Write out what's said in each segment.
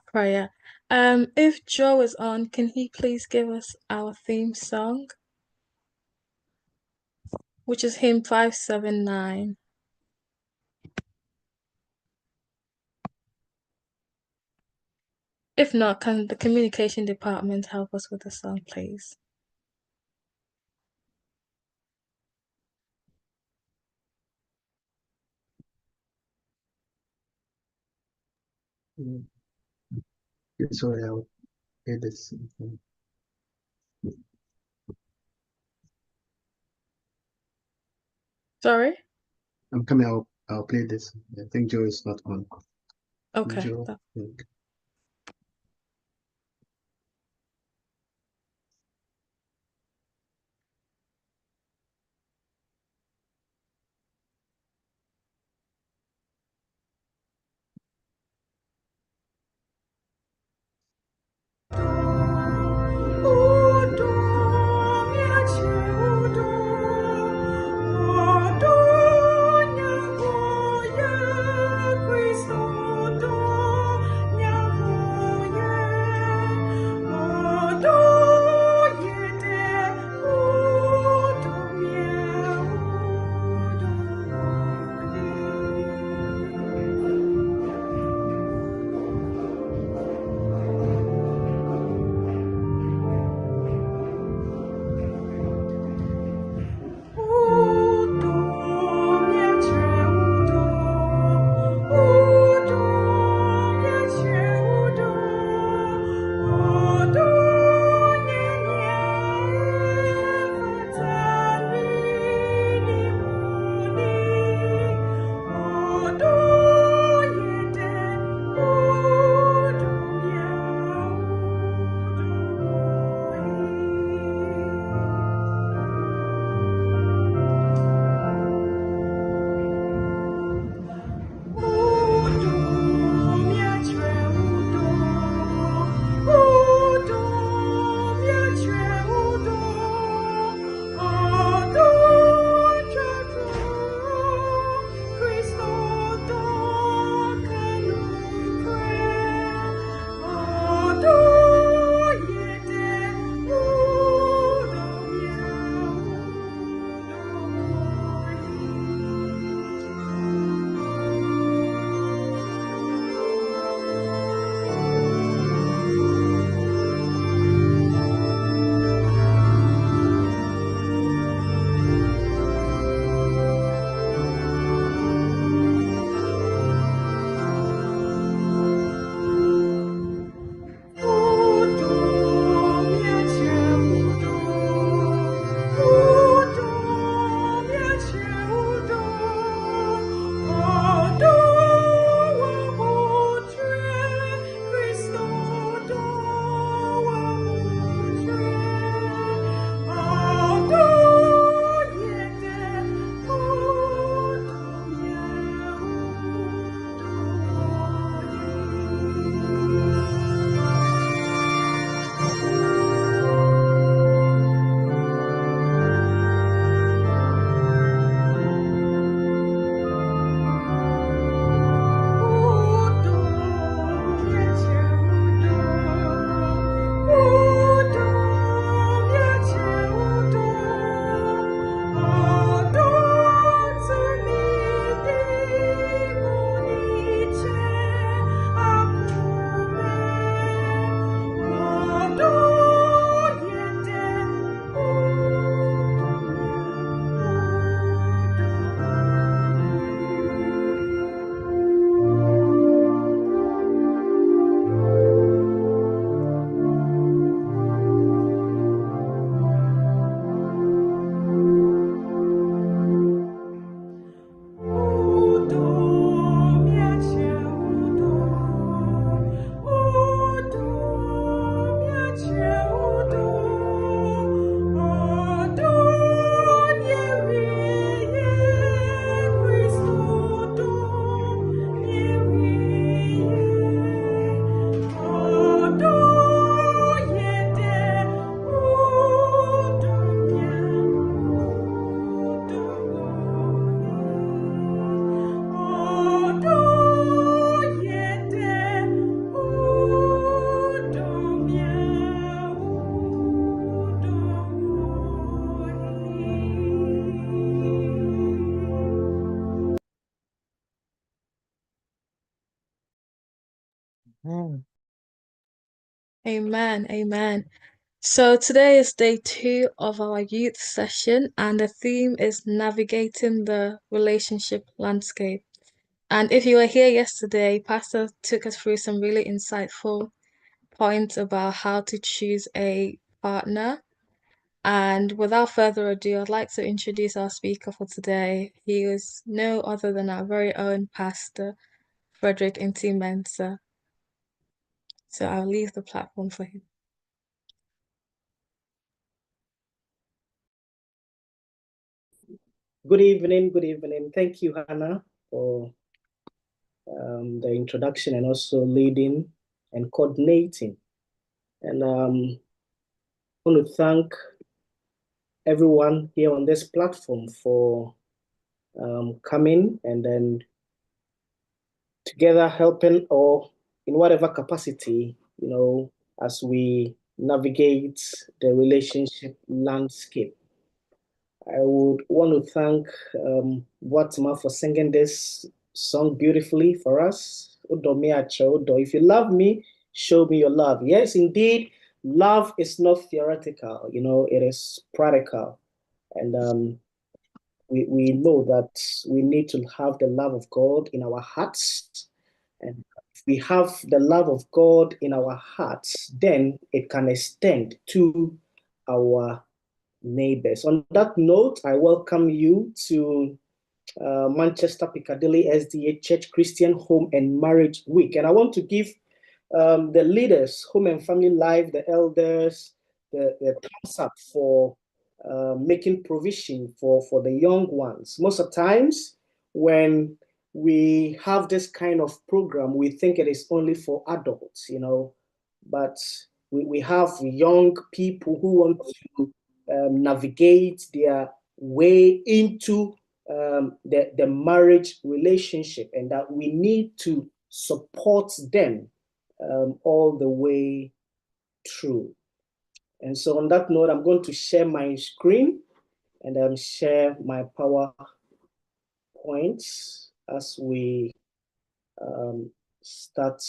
Prayer. If Joe is on, can he please give us our theme song, which is hymn 579? If not, can the communication department help us with the song, please? Mm. Sorry, I'll play this. Sorry? I'm coming. I'll play this. I think Joe is not on. Okay. Joe. Mm. Amen. Amen. So today is day 2 of our youth session, and the theme is navigating the relationship landscape. And if you were here yesterday, Pastor took us through some really insightful points about how to choose a partner. And without further ado, I'd like to introduce our speaker for today. He is no other than our very own Pastor, Frederick Nti-Mensah. So I'll leave the platform for him. Good evening. Good evening. Thank you, Hannah, for the introduction and also leading and coordinating. And I want to thank everyone here on this platform for coming and then together helping or in whatever capacity, as we navigate the relationship landscape. I would want to thank Watima for singing this song beautifully for us. If you love me, show me your love. Yes, indeed, love is not theoretical, it is practical. And we know that we need to have the love of God in our hearts. And if we have the love of God in our hearts, then it can extend to our neighbors. On that note, I welcome you to Manchester Piccadilly SDA Church Christian Home and Marriage Week. And I want to give the leaders, Home and Family Life, the elders, the thumbs up for making provision for the young ones. Most of the times when we have this kind of program, we think it is only for adults, but we have young people who want to navigate their way into the marriage relationship, and that we need to support them all the way through. And so on that note, I'm going to share my screen and share my PowerPoints as we start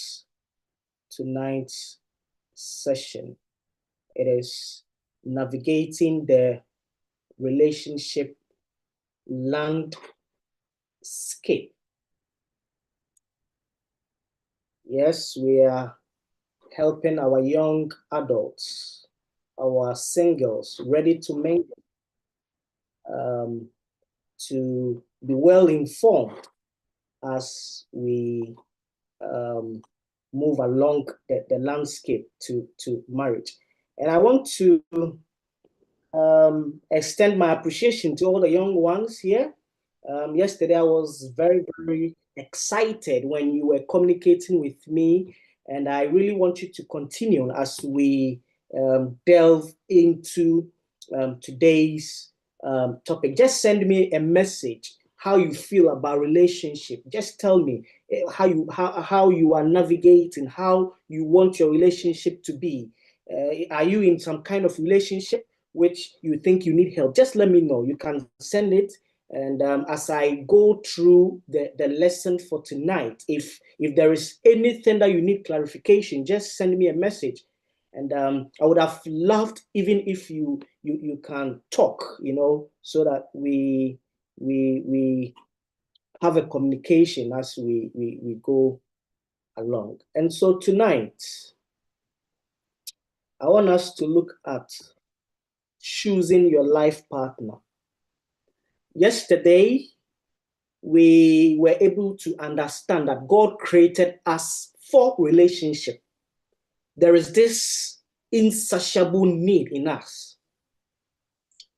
tonight's session. It is navigating the relationship landscape. Yes, we are helping our young adults, our singles, ready to mingle, to be well informed as we move along the landscape to marriage. And I want to extend my appreciation to all the young ones here. Yesterday, I was very, very excited when you were communicating with me, and I really want you to continue as we delve into today's topic. Just send me a message how you feel about relationship. Just tell me how you are navigating, how you want your relationship to be. Are you in some kind of relationship which you think you need help? Just let me know. You can send it. And as I go through the lesson for tonight, if there is anything that you need clarification, just send me a message. And I would have loved even if you can talk, so that we have a communication as we go along. And so tonight, I want us to look at choosing your life partner. Yesterday, we were able to understand that God created us for relationship. There is this insatiable need in us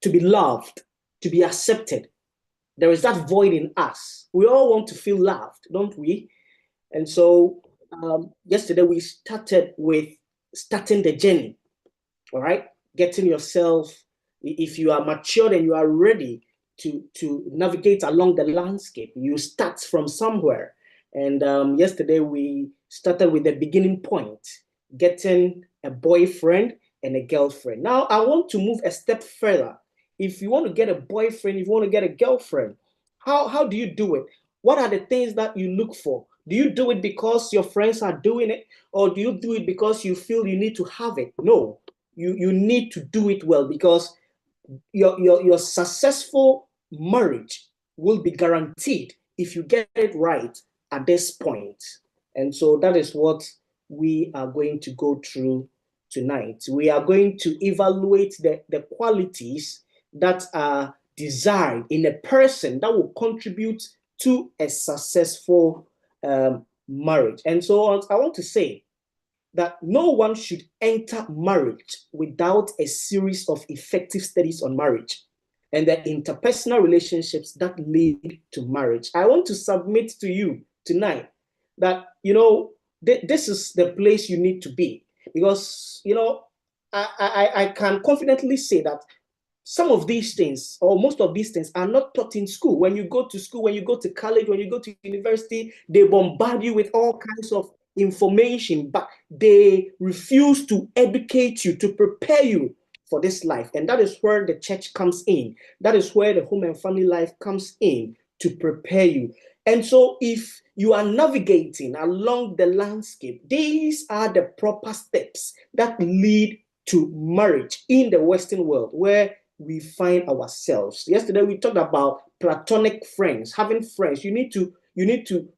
to be loved, to be accepted. There is that void in us. We all want to feel loved, don't we? And so yesterday we started with starting the journey, all right? Getting yourself, if you are matured and you are ready to navigate along the landscape, you start from somewhere. And yesterday we started with the beginning point, getting a boyfriend and a girlfriend. Now I want to move a step further. If you want to get a boyfriend, if you want to get a girlfriend, how do you do it? What are the things that you look for? Do you do it because your friends are doing it, or do you do it because you feel you need to have it? No, you need to do it well, because your successful marriage will be guaranteed if you get it right at this point. And so that is what we are going to go through tonight. We are going to evaluate the qualities that are desired in a person that will contribute to a successful marriage. And so I want to say that no one should enter marriage without a series of effective studies on marriage and the interpersonal relationships that lead to marriage. I want to submit to you tonight that, this is the place you need to be, because, I can confidently say that some of these things, or most of these things, are not taught in school. When you go to school, when you go to college, when you go to university, they bombard you with all kinds of information, but they refuse to educate you, to prepare you for this life. And that is where the church comes in. That is where the home and family life comes in, to prepare you. And so if you are navigating along the landscape, these are the proper steps that lead to marriage in the Western world, where we find ourselves. Yesterday we talked about platonic friends, having friends. You need to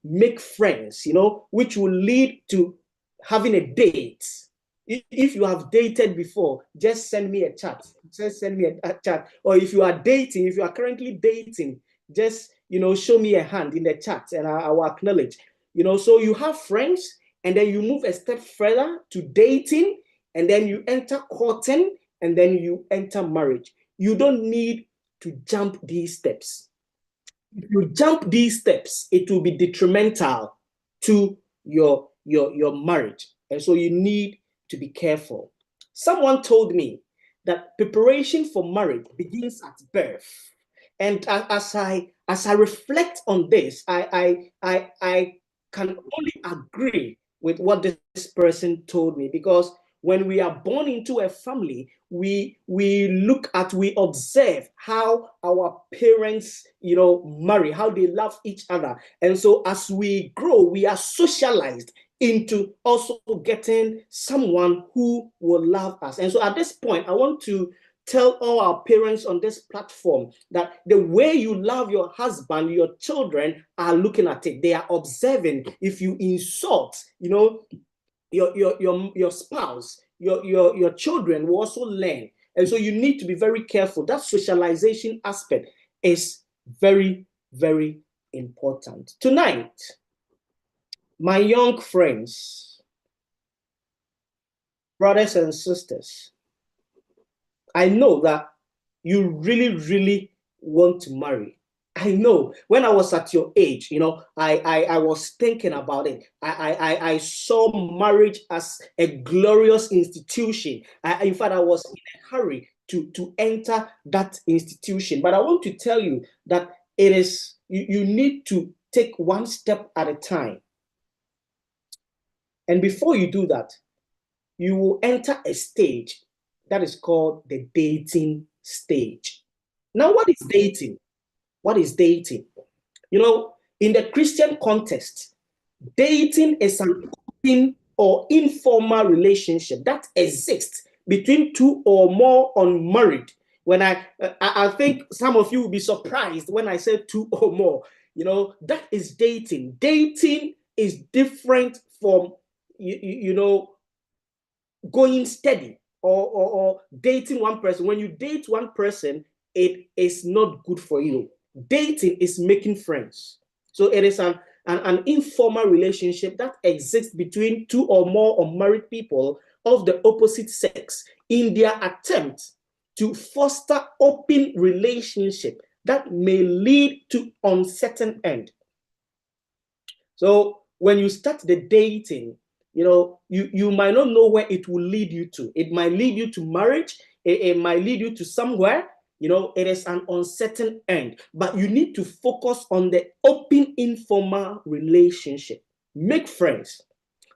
make friends, which will lead to having a date. If you have dated before, just send me a chat. Just send me a chat. Or if you are dating, if you are currently dating, just show me a hand in the chat, and I will acknowledge. So you have friends, and then you move a step further to dating, and then you enter courting, and then you enter marriage. You don't need to jump these steps. If you jump these steps, it will be detrimental to your marriage. And so you need to be careful. Someone told me that preparation for marriage begins at birth. And as I reflect on this, I can only agree with what this person told me, because when we are born into a family, we observe how our parents, marry, how they love each other. And so as we grow, we are socialized into also getting someone who will love us. And so at this point, I want to tell all our parents on this platform that the way you love your husband, your children are looking at it. They are observing. If you insult, your spouse, your children will also learn. And so you need to be very careful. That socialization aspect is very, very important. Tonight, my young friends, brothers and sisters, I know that you really, really want to marry. I know when I was at your age, I was thinking about it. I saw marriage as a glorious institution. In fact, I was in a hurry to enter that institution. But I want to tell you that it is, you need to take one step at a time. And before you do that, you will enter a stage that is called the dating stage. Now, what is dating? What is dating? In the Christian context, dating is an open or informal relationship that exists between two or more unmarried. When I think some of you will be surprised when I say two or more. That is dating. Dating is different from going steady or dating one person. When you date one person, it is not good for you. Dating is making friends. So it is an informal relationship that exists between two or more unmarried people of the opposite sex in their attempt to foster open relationship that may lead to uncertain end. So when you start the dating, you might not know where it will lead you to. It might lead you to marriage. It might lead you to somewhere. It is an uncertain end. But you need to focus on the open, informal relationship. Make friends.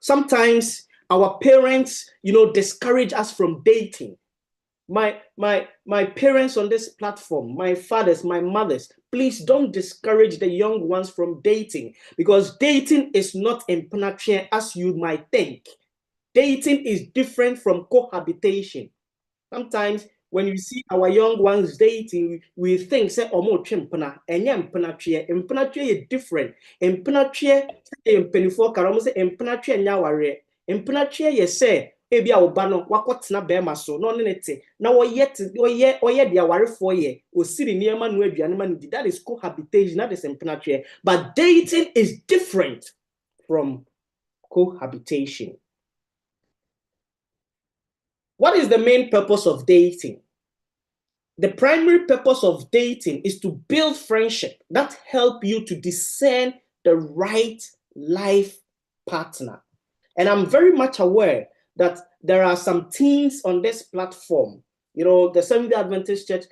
Sometimes our parents, discourage us from dating. my parents on this platform, my fathers, my mothers, please don't discourage the young ones from dating, because dating is not impenetrable as you might think. Dating is different from cohabitation. Sometimes when you see our young ones dating, we think say omo twempena, enye impenetrable is different. Impenetrable say impenifo karomo say impenetrable nya ware. Impenetrable ye say ebi a oba no wakotena bema so no ne te na oye dia warefo ye osiri niema no aduane ma no. That is cohabitation, that is impenetrable. But dating is different from cohabitation. What is the main purpose of dating? The primary purpose of dating is to build friendship that help you to discern the right life partner. And I'm very much aware that there are some teens on this platform. You know, the Seventh-day Adventist Church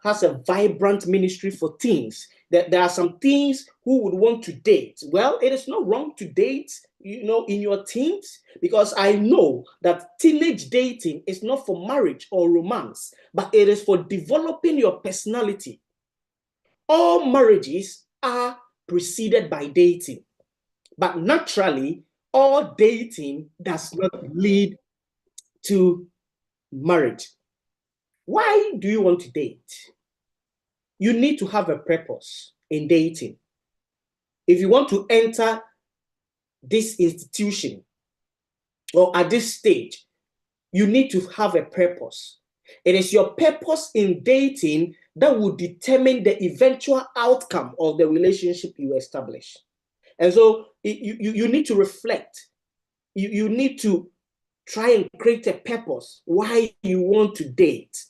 has a vibrant ministry for teens. There are some teens who would want to date. Well, it is not wrong to date, you know, in your teens, because I know that teenage dating is not for marriage or romance, but it is for developing your personality. All marriages are preceded by dating, but naturally, all dating does not lead to marriage. Why do you want to date? You need to have a purpose in dating. If you want to enter this institution or at this stage, you need to have a purpose. It is your purpose in dating that will determine the eventual outcome of the relationship you establish. And so you need to reflect. You need to try and create a purpose why you want to date.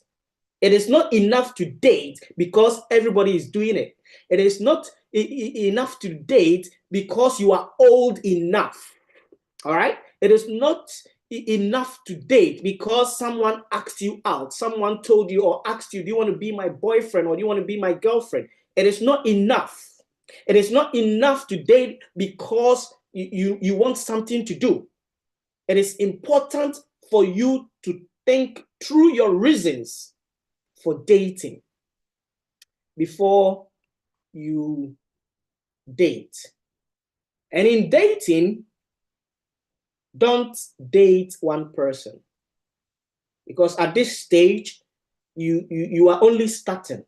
It is not enough to date because everybody is doing it. It is not enough to date because you are old enough. All right? It is not enough to date because someone asked you out. Someone told you or asked you, do you want to be my boyfriend or do you want to be my girlfriend? It is not enough. It is not enough to date because you want something to do. It is important for you to think through your reasons for dating before you date. And in dating, don't date one person, because at this stage you are only starting,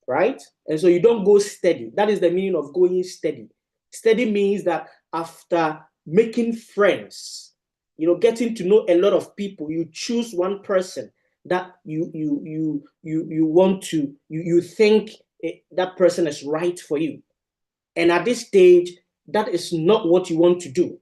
right? And so you don't go steady. That is the meaning of going steady. Steady means that after making friends, you know, getting to know a lot of people, you choose one person that you want to, you think that person is right for you. And at this stage, that is not what you want to do.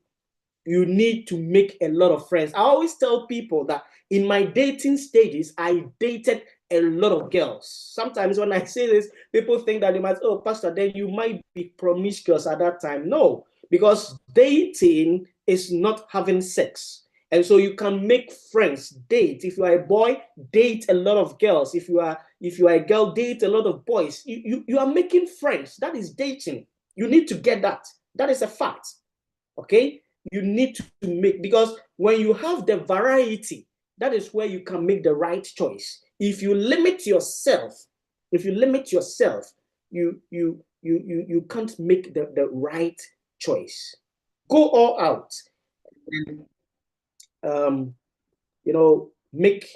You need to make a lot of friends. I always tell people that in my dating stages, I dated a lot of girls. Sometimes when I say this, people think that they might, oh, Pastor, then you might be promiscuous at that time. No, because dating is not having sex. And so you can make friends, date. If you are a boy, date a lot of girls. If you are a girl, date a lot of boys. You are making friends. That is dating. You need to get that. That is a fact. Okay? You need to make, because when you have the variety, that is where you can make the right choice. If you limit yourself, you can't make the right choice. Go all out and make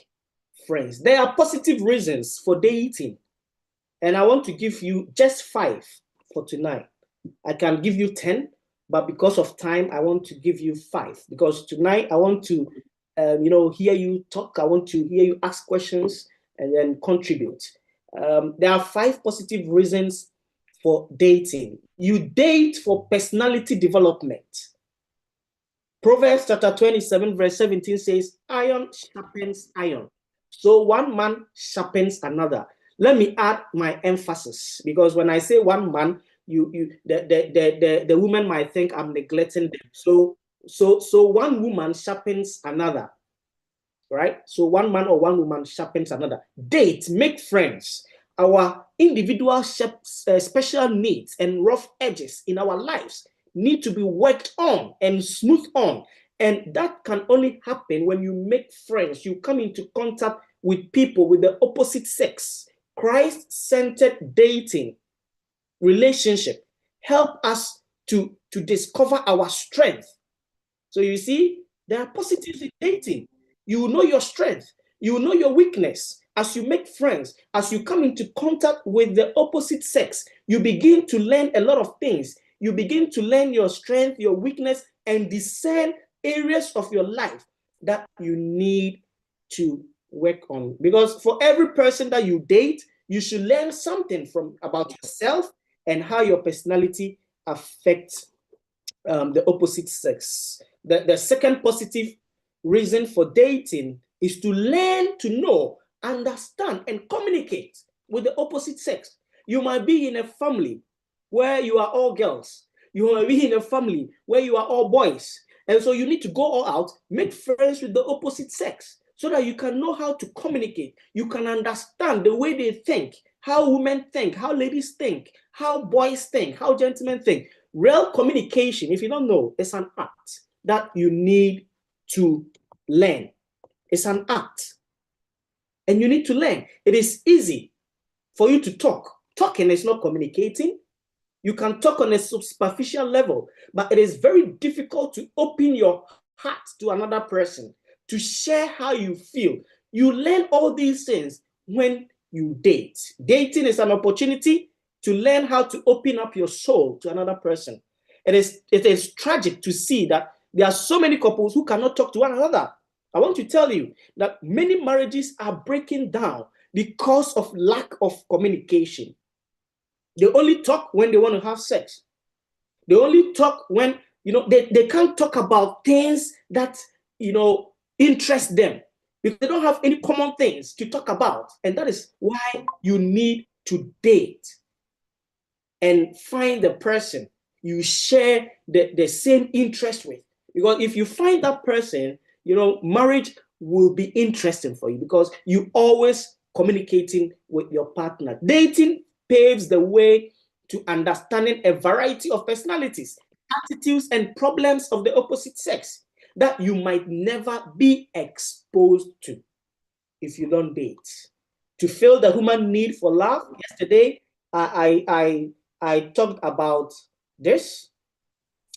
friends. There are positive reasons for dating, and I want to give you just 5 for tonight. I can give you 10, but because of time, I want to give you 5, because tonight I want to hear you talk. I want to hear you ask questions and then contribute. There are 5 positive reasons for dating. You date for personality development. Proverbs chapter 27, verse 17 says, iron sharpens iron. So one man sharpens another. Let me add my emphasis, because when I say one man, the woman might think I'm neglecting them. So one woman sharpens another, right? So one man or one woman sharpens another. Date, make friends. Our individual special needs and rough edges in our lives need to be worked on and smoothed on. And that can only happen when you make friends, you come into contact with people with the opposite sex. Christ-centered dating relationship help us to discover our strength. So you see, there are positives in dating. You know your strength, you know your weakness. As you make friends, as you come into contact with the opposite sex, you begin to learn a lot of things. You begin to learn your strength, your weakness, and discern areas of your life that you need to work on. Because for every person that you date, you should learn something from about yourself and how your personality affects the opposite sex. The second positive reason for dating is to learn to know, understand, and communicate with the opposite sex. You might be in a family where you are all girls. You might be in a family where you are all boys. And so you need to go all out, make friends with the opposite sex so that you can know how to communicate. You can understand the way they think, how women think, how ladies think, how boys think, how gentlemen think. Real communication, if you don't know, is an art that you need to learn. It's an art. And you need to learn. It is easy for you to talk. Talking is not communicating. You can talk on a superficial level, but it is very difficult to open your heart to another person, to share how you feel. You learn all these things when you date. Dating is an opportunity to learn how to open up your soul to another person. It is tragic to see that there are so many couples who cannot talk to one another. I want to tell you that many marriages are breaking down because of lack of communication. They only talk when they want to have sex. They only talk when, they can't talk about things that, interest them because they don't have any common things to talk about. And that is why you need to date and find the person you share the same interest with. Because if you find that person, marriage will be interesting for you because you always communicating with your partner. Dating paves the way to understanding a variety of personalities, attitudes, and problems of the opposite sex that you might never be exposed to if you don't date. To fill the human need for love, yesterday I talked about this.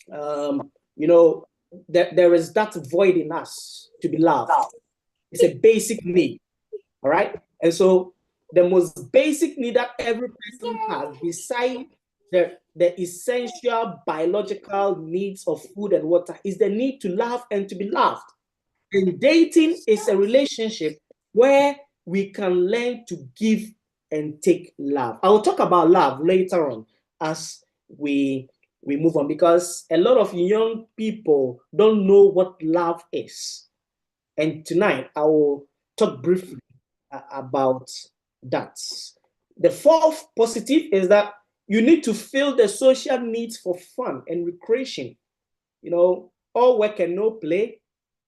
There is that void in us to be loved. It's a basic need. All right. And so the most basic need that every person has, beside the essential biological needs of food and water, is the need to love and to be loved. And dating is a relationship where we can learn to give and take love. I will talk about love later on as we move on, because a lot of young people don't know what love is. And tonight I will talk briefly about that. The fourth positive is that you need to fill the social needs for fun and recreation. All work and no play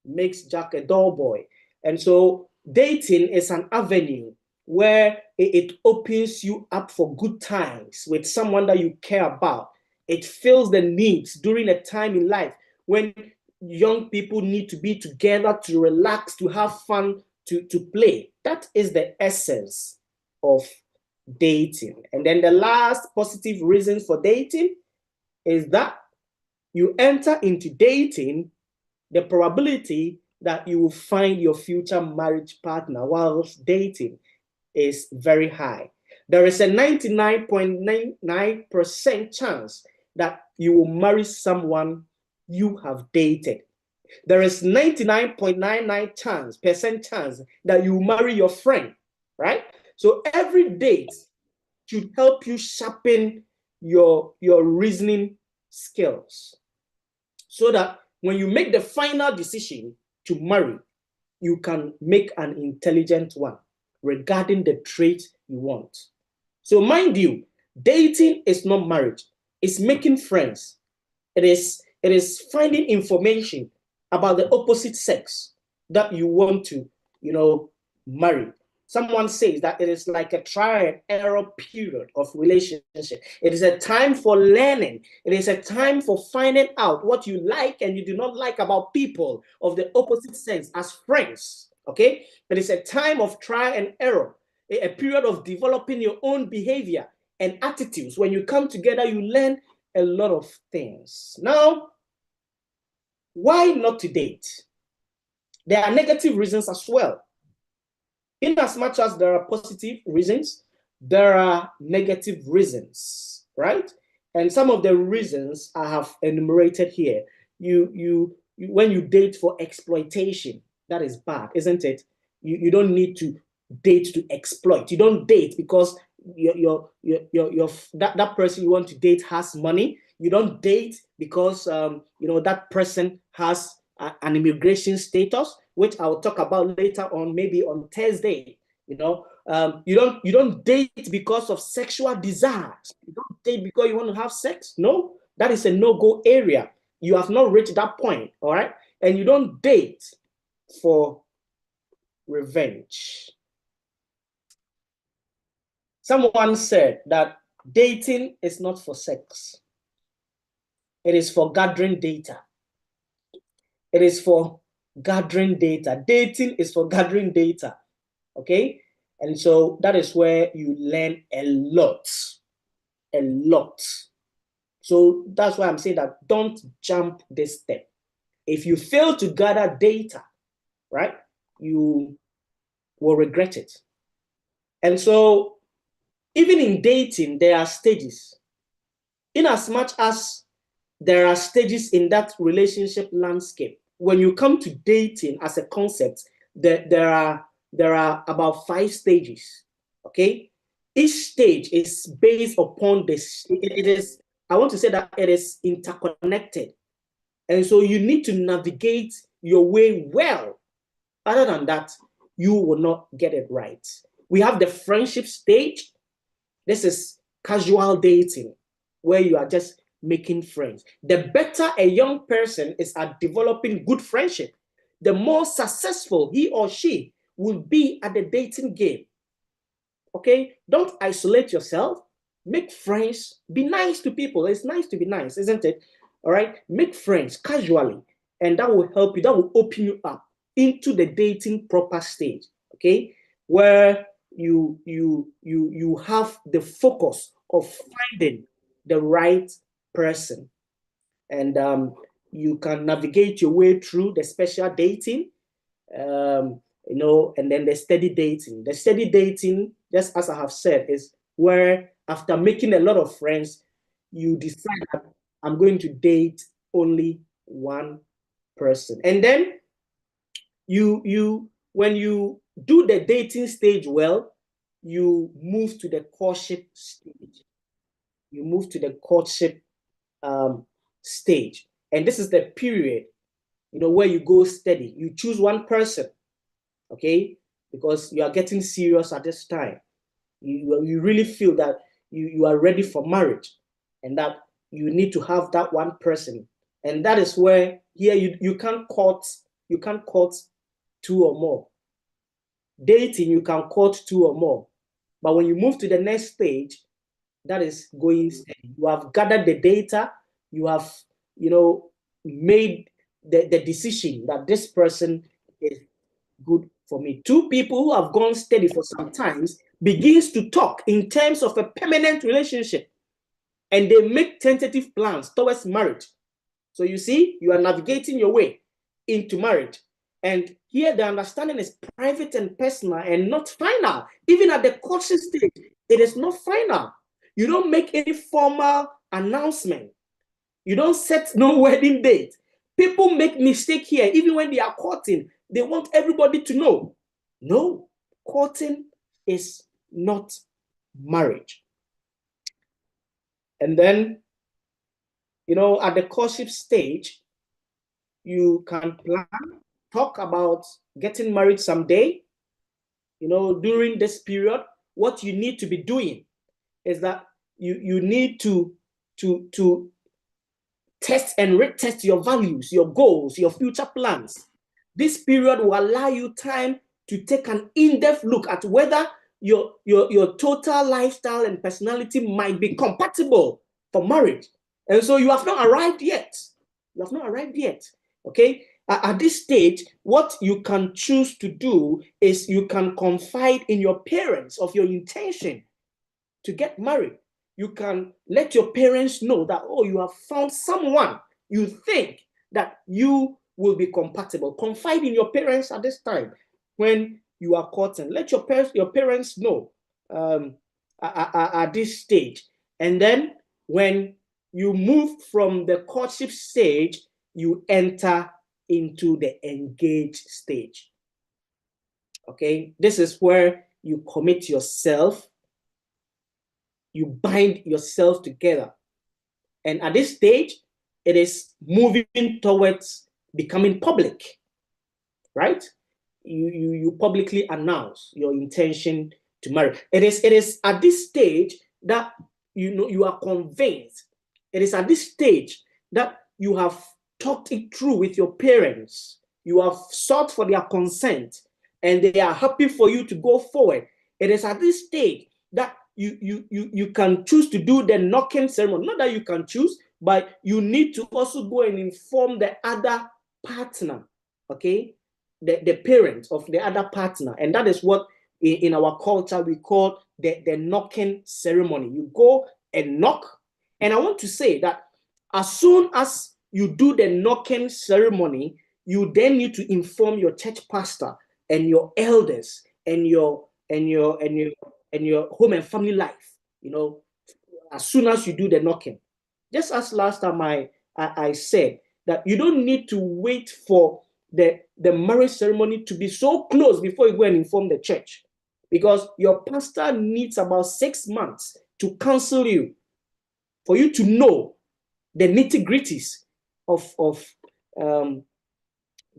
makes Jack a dull boy. And so dating is an avenue where it opens you up for good times with someone that you care about. It fills the needs during a time in life when young people need to be together, to relax, to have fun, to play. That is the essence of dating. And then the last positive reason for dating is that you enter into dating, the probability that you will find your future marriage partner whilst dating is very high. There is a 99.99% chance that you will marry someone you have dated. There is 99.99% chance that you marry your friend, right? So every date should help you sharpen your reasoning skills so that when you make the final decision to marry, you can make an intelligent one regarding the trait you want. So mind you, dating is not marriage. It's making friends. It is finding information about the opposite sex that you want to, marry. Someone says that it is like a trial and error period of relationship. It is a time for learning. It is a time for finding out what you like and you do not like about people of the opposite sex as friends. Okay? It is a time of trial and error, a period of developing your own behavior and attitudes. When you come together, you learn a lot of things. Now, why not to date? There are negative reasons as well. In as much as there are positive reasons, there are negative reasons, right? And some of the reasons I have enumerated here. When you date for exploitation, that is bad, isn't it? You don't need to date to exploit. You don't date because that person you want to date has money. You don't date because that person has an immigration status, which I'll talk about later on, maybe on Thursday. You don't date because of sexual desires. You don't date because you want to have sex. No, that is a no-go area. You have not reached that point, all right? And you don't date for revenge. Someone said that dating is not for sex. It is for gathering data. It is for gathering data. Dating is for gathering data. Okay? And so that is where you learn a lot. A lot. So that's why I'm saying that don't jump this step. If you fail to gather data, right, you will regret it. And so even in dating, there are stages. In as much as there are stages in that relationship landscape, when you come to dating as a concept, there are about 5 stages. Okay, each stage is based upon this. I want to say that it is interconnected, and so you need to navigate your way well. Other than that, you will not get it right. We have the friendship stage. This is casual dating, where you are just making friends. The better a young person is at developing good friendship, the more successful he or she will be at the dating game. Okay? Don't isolate yourself. Make friends. Be nice to people. It's nice to be nice, isn't it? All right? Make friends casually, and that will help you. That will open you up into the dating proper stage. Okay? Where you have the focus of finding the right person, and you can navigate your way through the special dating, and then the steady dating. The steady dating, just as I have said, is where after making a lot of friends, you decide that I'm going to date only one person, and then when you do the dating stage well, you move to the courtship stage. You move to the courtship stage, and this is the period, where you go steady. You choose one person, okay, because you are getting serious at this time. You really feel that you are ready for marriage, and that you need to have that one person, and that is where here you can't court 2 or more. Dating, you can court 2 or more, but when you move to the next stage, that is going steady. You have gathered the data. You have, made the decision that this person is good for me. 2 people who have gone steady for some times begins to talk in terms of a permanent relationship, and they make tentative plans towards marriage. So you see, you are navigating your way into marriage. And here the understanding is private and personal and not final. Even at the courtship stage, it is not final. You don't make any formal announcement. You don't set no wedding date. People make mistake here. Even when they are courting, they want everybody to know. No, courting is not marriage. And then, at the courtship stage, you can plan, talk about getting married someday. During this period, what you need to be doing is that you need to test and retest your values, your goals, your future plans. This period will allow you time to take an in-depth look at whether your total lifestyle and personality might be compatible for marriage. And so you have not arrived yet. You have not arrived yet. Okay? At this stage, what you can choose to do is you can confide in your parents of your intention to get married. You can let your parents know that, oh, you have found someone you think that you will be compatible. Confide in your parents at this time when you are courting. Let your parents know at this stage. And then when you move from the courtship stage, you enter into the engaged stage. Okay, this is where you commit yourself, you bind yourself together. And at this stage, it is moving towards becoming public, right? You publicly announce your intention to marry. It is at this stage that you are convinced. It is at this stage that you have talked it through with your parents. You have sought for their consent, and they are happy for you to go forward. It is at this stage that you can choose to do the knocking ceremony. Not that you can choose, but you need to also go and inform the other partner, okay? The parent of the other partner. And that is what in our culture we call the knocking ceremony. You go and knock. And I want to say that as soon as you do the knocking ceremony, you then need to inform your church pastor and your elders and your home and family life, as soon as you do the knocking. Just as last time I said that you don't need to wait for the marriage ceremony to be so close before you go and inform the church, because your pastor needs about 6 months to counsel you, for you to know the nitty-gritties of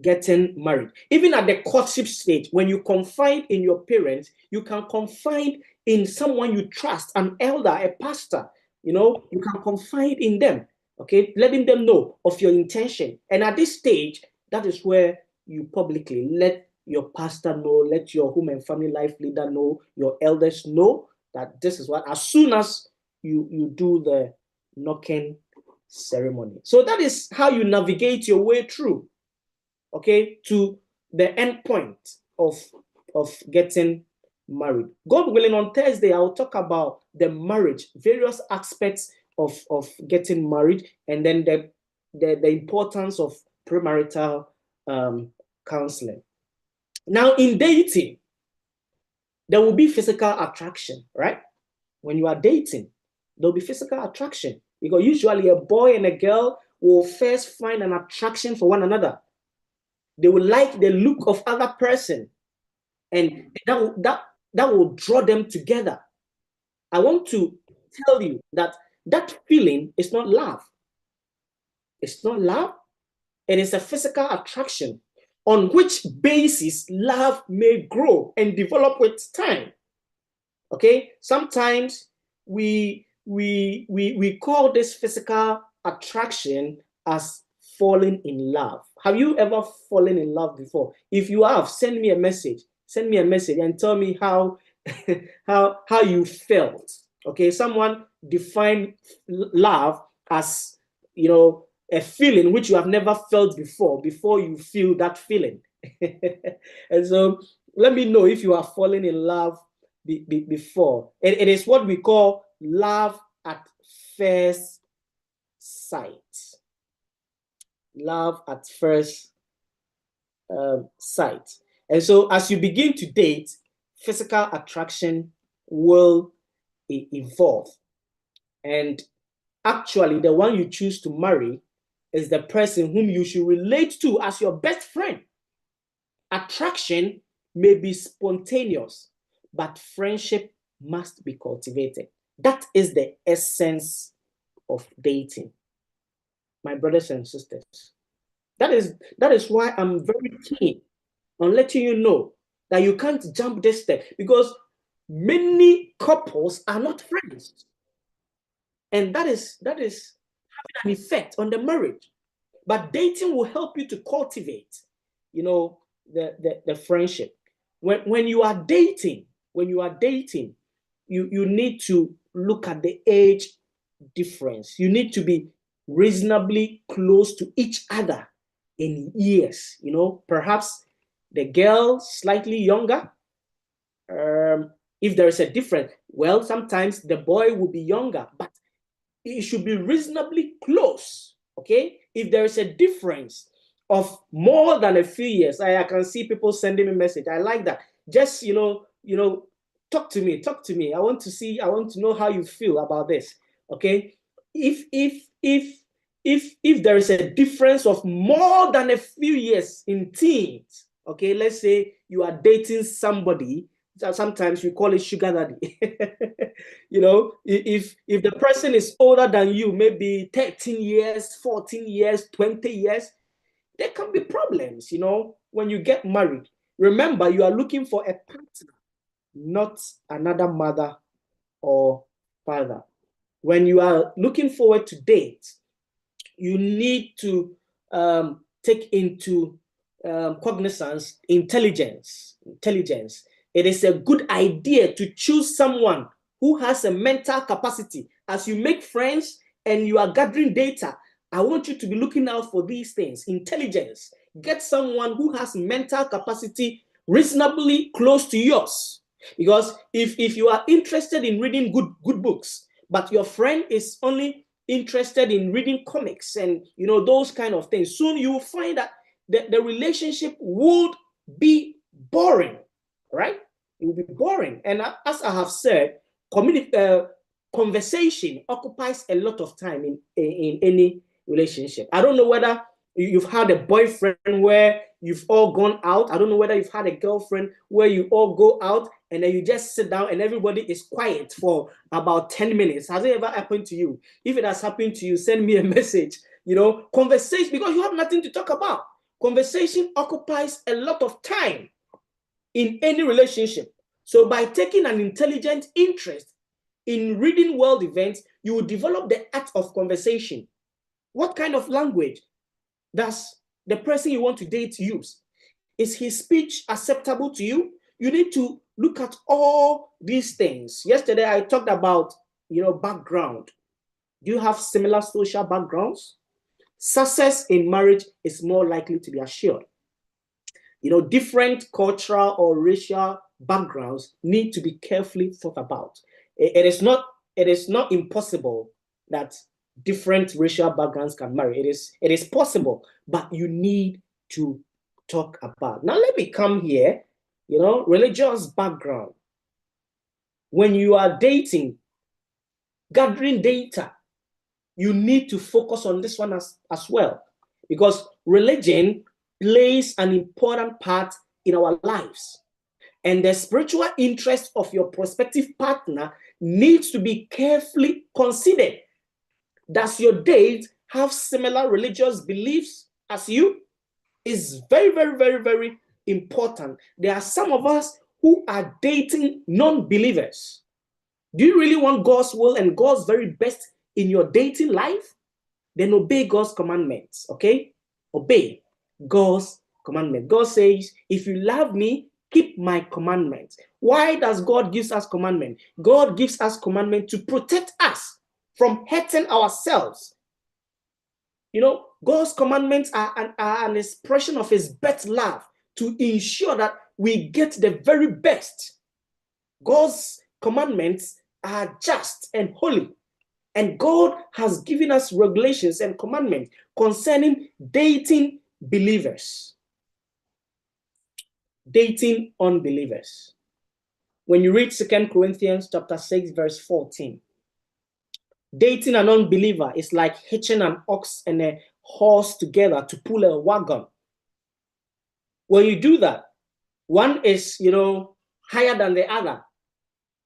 getting married. Even at the courtship stage, when you confide in your parents, you can confide in someone you trust, an elder, a pastor. You can confide in them, okay, letting them know of your intention. And at this stage, that is where you publicly let your pastor know, let your home and family life leader know, your elders know that this is what, as soon as you do the knocking ceremony. So that is how you navigate your way through, okay, to the end point of getting married. God willing, on Thursday, I will talk about the marriage, various aspects of getting married, and then the importance of premarital counseling. Now, in dating, there will be physical attraction, right? When you are dating, there will be physical attraction, because usually a boy and a girl will first find an attraction for one another. They will like the look of other person, and that will draw them together. I want to tell you that feeling is not love. It's not love. It is a physical attraction on which basis love may grow and develop with time. Okay, sometimes we call this physical attraction as falling in love. Have you ever fallen in love before? If you have, send me a message. Send me a message and tell me how how you felt. Okay, someone defined love as, a feeling which you have never felt before you feel that feeling. And so let me know if you are falling in love before. It is what we call love at first sight. Love at first sight. And so as you begin to date, physical attraction will evolve. And actually, the one you choose to marry is the person whom you should relate to as your best friend. Attraction may be spontaneous, but friendship must be cultivated. That is the essence of dating, my brothers and sisters. That is why I'm very keen on letting you know that you can't jump this step, because many couples are not friends. And that is having an effect on the marriage. But dating will help you to cultivate, the friendship. when you are dating, you need to look at the age difference. You need to be reasonably close to each other in years. You know, perhaps the girl slightly younger. If there is a difference, well, sometimes the boy will be younger, but it should be reasonably close. Okay, if there is a difference of more than a few years, I can see people sending me message. I like that. Just talk to me. I want to know how you feel about this. Okay, if there is a difference of more than a few years in teens, okay, let's say you are dating somebody. Sometimes we call it sugar daddy. You know, if the person is older than you, maybe 13 years, 14 years, 20 years, there can be problems, you know, when you get married. Remember, you are looking for a partner, not another mother or father. When you are looking forward to date, you need to take into cognizance intelligence. It is a good idea to choose someone who has a mental capacity. As you make friends and you are gathering data, I want you to be looking out for these things. Intelligence. Get someone who has mental capacity reasonably close to yours. Because if you are interested in reading good books, but your friend is only interested in reading comics and those kind of things, soon you will find that the relationship would be boring, right? It will be boring. And as I have said, conversation occupies a lot of time in any relationship. I don't know whether you've had a boyfriend where you've all gone out. I don't know whether you've had a girlfriend where you all go out and then you just sit down and everybody is quiet for about 10 minutes. Has it ever happened to you? If it has happened to you, send me a message. Conversation, because you have nothing to talk about. Conversation occupies a lot of time in any relationship. So by taking an intelligent interest in reading world events, you will develop the art of conversation. What kind of language does the person you want to date use? Is his speech acceptable to you? You need to look at all these things. Yesterday, I talked about, background. Do you have similar social backgrounds? Success in marriage is more likely to be assured. Different cultural or racial backgrounds need to be carefully thought about. It is not impossible that different racial backgrounds can marry. It is possible, but you need to talk about. Now let me come here, religious background. When you are dating, gathering data, you need to focus on this one as well, because religion plays an important part in our lives. And the spiritual interest of your prospective partner needs to be carefully considered. Does your date have similar religious beliefs as you? Is very, very, very, very important. There are some of us who are dating non-believers. Do you really want God's will and God's very best in your dating life? Then obey God's commandments, okay? Obey God's commandment. God says, if you love me, keep my commandments. Why does God give us commandment? God gives us commandment to protect us from hurting ourselves. God's commandments are an expression of his best love to ensure that we get the very best. God's commandments are just and holy. And God has given us regulations and commandments concerning dating believers, dating unbelievers. When you read 2 Corinthians chapter 6, verse 14, dating an unbeliever is like hitching an ox and a horse together to pull a wagon. When you do that, one is, higher than the other.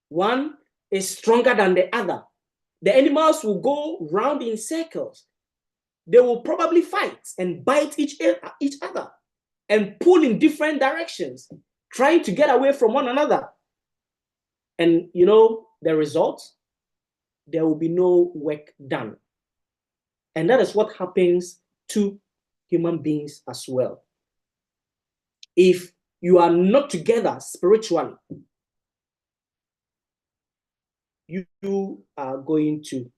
One is stronger than the other. The animals will go round in circles. They will probably fight and bite each other and pull in different directions, trying to get away from one another. And the result? There will be no work done. And that is what happens to human beings as well. If you are not together spiritually, you are going to,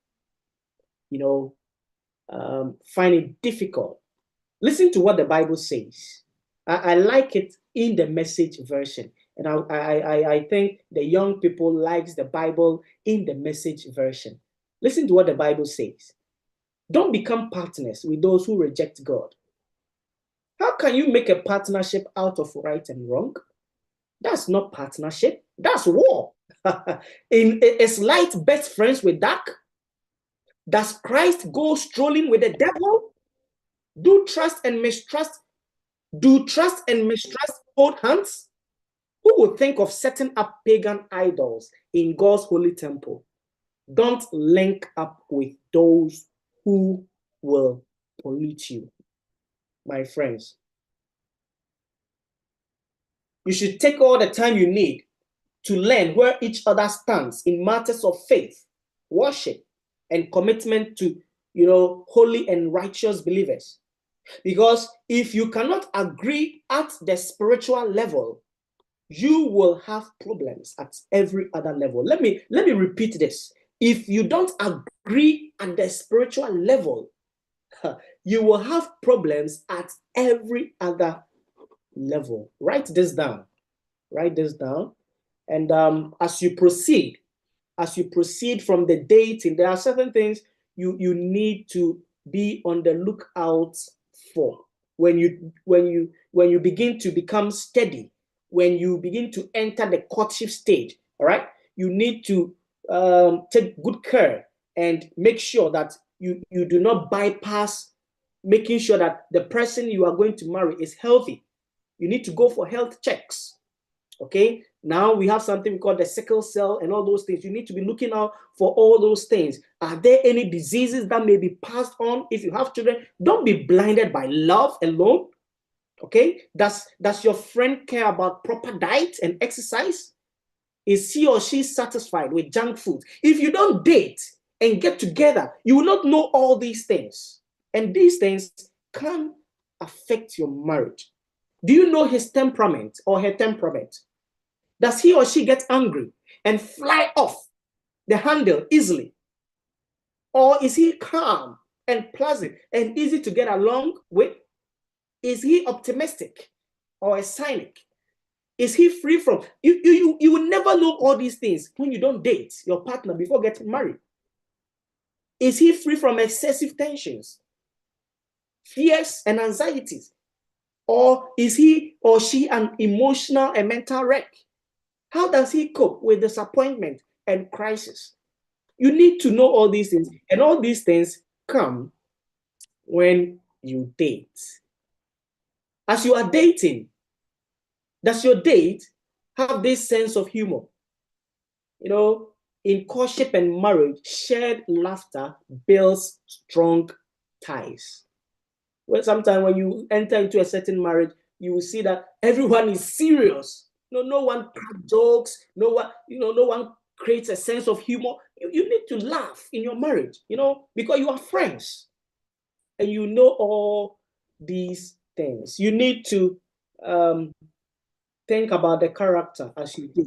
find it difficult. Listen to what the Bible says. I like it in the Message version. And I think the young people likes the Bible in the Message version. Listen to what the Bible says. Don't become partners with those who reject God. How can you make a partnership out of right and wrong? That's not partnership. That's war. Is light best friends with dark? Does Christ go strolling with the devil? Do trust and mistrust hold hands? Who would think of setting up pagan idols in God's holy temple? Don't link up with those who will pollute you, my friends. You should take all the time you need to learn where each other stands in matters of faith, worship, and commitment to, holy and righteous believers. Because if you cannot agree at the spiritual level, you will have problems at every other level. Let me repeat this. If you don't agree at the spiritual level, you will have problems at every other level. Write this down. Write this down. And as you proceed from the dating, there are certain things you need to be on the lookout for when you begin to become steady, when you begin to enter the courtship stage. All right, you need to take good care and make sure that you do not bypass making sure that the person you are going to marry is healthy. You need to go for health checks. Okay, now we have something called the sickle cell and all those things. You need to be looking out for all those things. Are there any diseases that may be passed on if you have children? Don't be blinded by love alone. Okay, does your friend care about proper diet and exercise? Is he or she satisfied with junk food? If you don't date and get together, you will not know all these things. And these things can affect your marriage. Do you know his temperament or her temperament? Does he or she get angry and fly off the handle easily? Or is he calm and pleasant and easy to get along with? Is he optimistic or a cynic? Is he free from? You will never know all these things when you don't date your partner before getting married. Is he free from excessive tensions, fears, and anxieties? Or is he or she an emotional and mental wreck? How does he cope with disappointment and crisis? You need to know all these things, and all these things come when you date. As you are dating, does your date have this sense of humor? In courtship and marriage, shared laughter builds strong ties. Well, sometimes when you enter into a certain marriage, you will see that everyone is serious. No one cracks jokes. No one creates a sense of humor. You need to laugh in your marriage, because you are friends, and you know all these things. You need to think about the character as you do.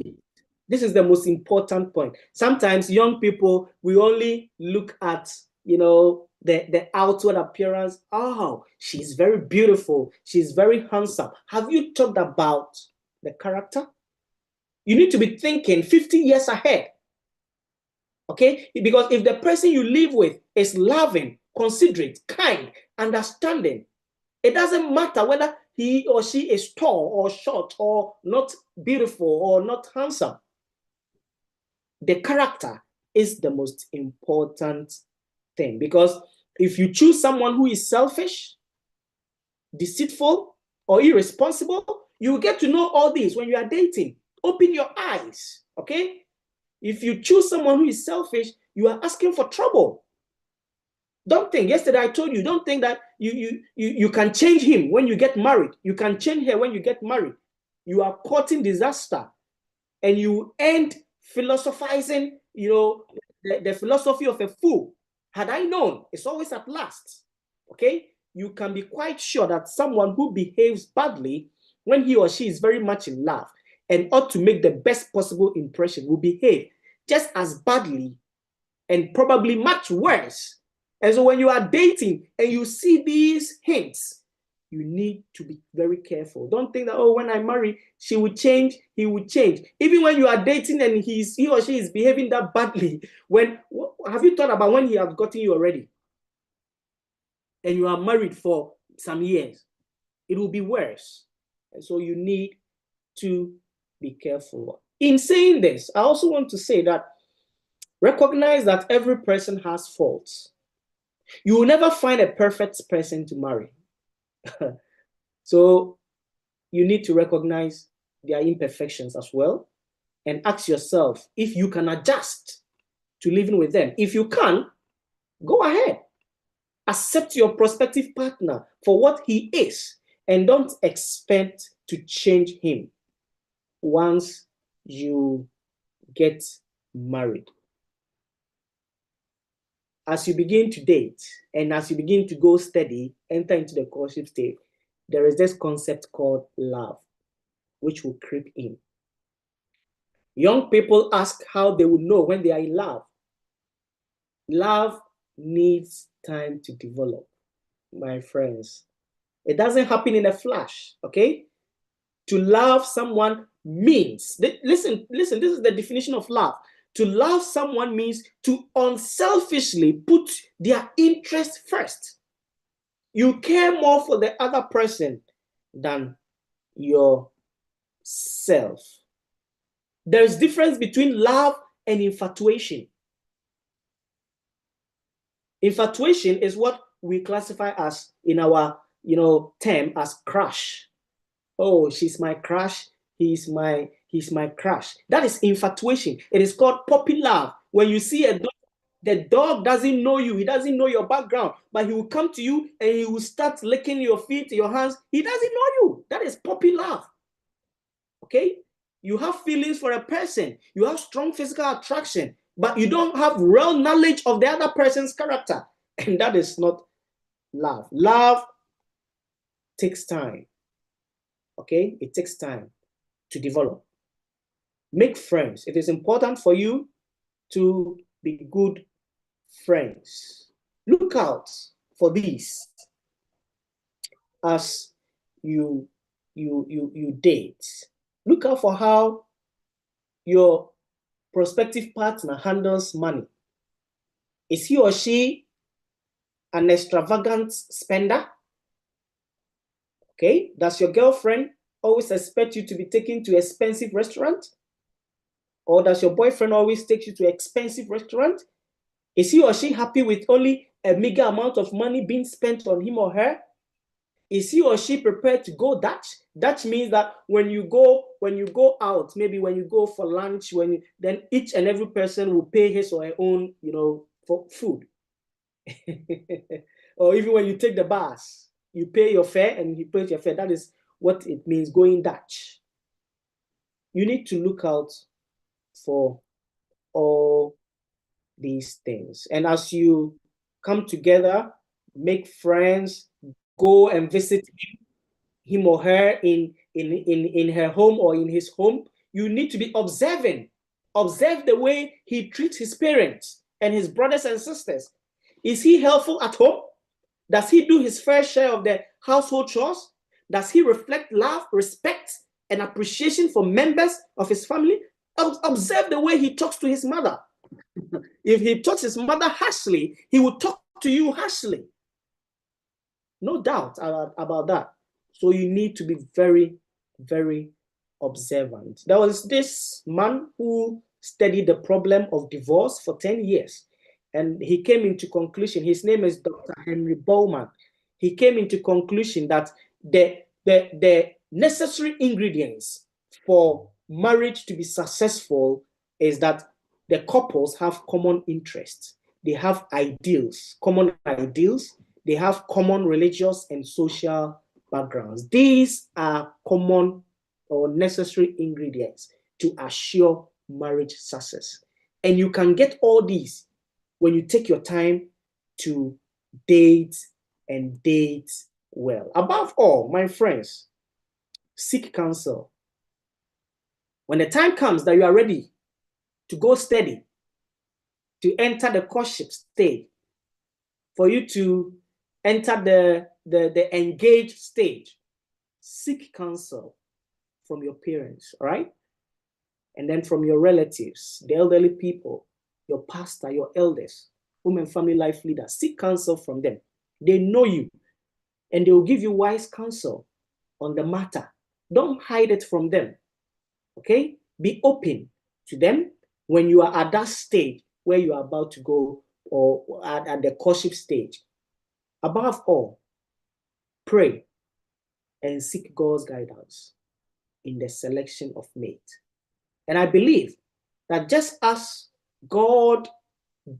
This is the most important point. Sometimes young people, we only look at, the outward appearance. Oh, she's very beautiful. She's very handsome. Have you talked about the character? You need to be thinking 50 years ahead. Okay? Because if the person you live with is loving, considerate, kind, understanding, it doesn't matter whether he or she is tall or short or not beautiful or not handsome. The character is the most important thing, because if you choose someone who is selfish, deceitful, or irresponsible, you will get to know all these when you are dating. Open your eyes, okay? If you choose someone who is selfish, you are asking for trouble. Don't think, yesterday I told you, don't think that you can change him when you get married. You can change her when you get married. You are courting disaster, and you end philosophizing, the philosophy of a fool. Had I known, it's always at last. Okay? You can be quite sure that someone who behaves badly when he or she is very much in love and ought to make the best possible impression, will behave just as badly and probably much worse. And so when you are dating and you see these hints, you need to be very careful. Don't think that, oh, when I marry, she will change, he will change. Even when you are dating and he or she is behaving that badly, have you thought about when he has gotten you already? And you are married for some years, it will be worse. And so you need to be careful. In saying this, I also want to say that recognize that every person has faults. You will never find a perfect person to marry. So you need to recognize their imperfections as well and ask yourself if you can adjust to living with them. If you can, go ahead. Accept your prospective partner for what he is and don't expect to change him once you get married. As you begin to date and as you begin to go steady, enter into the courtship stage, there is this concept called love, which will creep in. Young people ask how they will know when they are in love. Love needs time to develop, my friends. It doesn't happen in a flash, okay? To love someone means, listen, this is the definition of love. To love someone means to unselfishly put their interest first. You care more for the other person than yourself. There's difference between love and infatuation. Infatuation is what we classify as, in our term, as crush. Oh, she's my crush. He's my crush. That is infatuation. It is called puppy love. When you see a dog, the dog doesn't know you. He doesn't know your background, but he will come to you and he will start licking your feet, your hands. He doesn't know you. That is puppy love. Okay? You have feelings for a person. You have strong physical attraction, but you don't have real knowledge of the other person's character. And that is not love. Love takes time. Okay? It takes time to develop. Make friends. It is important for you to be good friends. Look out for these as you date. Look out for how your prospective partner handles money. Is he or she an extravagant spender? Okay, does your girlfriend always expect you to be taken to expensive restaurant? Or does your boyfriend always take you to expensive restaurant? Is he or she happy with only a meager amount of money being spent on him or her? Is he or she prepared to go Dutch? Dutch means that when you go out, maybe when you go for lunch, then each and every person will pay his or her own, for food. Or even when you take the bus, you pay your fare and he pays your fare. That is what it means, going Dutch. You need to look out for all these things. And as you come together, make friends, go and visit him or her in her home or in his home, you need to be observant. Observe the way he treats his parents and his brothers and sisters. Is he helpful at home? Does he do his fair share of the household chores? Does he reflect love, respect, and appreciation for members of his family? Observe the way he talks to his mother. If he talks his mother harshly, he will talk to you harshly. No doubt about that. So you need to be very, very observant. There was this man who studied the problem of divorce for 10 years. And he came into conclusion, his name is Dr. Henry Bowman. He came into conclusion that the necessary ingredients for marriage to be successful is that the couples have common interests. They have ideals, common ideals. They have common religious and social backgrounds. These are common or necessary ingredients to assure marriage success. And you can get all these when you take your time to date and date well. Above all, my friends, seek counsel. When the time comes that you are ready to go steady, to enter the courtship stage, for you to enter the engaged stage, seek counsel from your parents, all right? And then from your relatives, the elderly people, your pastor, your elders, home and family life leaders. Seek counsel from them. They know you, and they will give you wise counsel on the matter. Don't hide it from them, okay? Be open to them when you are at that stage where you are about to go, or at the courtship stage. Above all, pray and seek God's guidance in the selection of mate. And I believe that just as God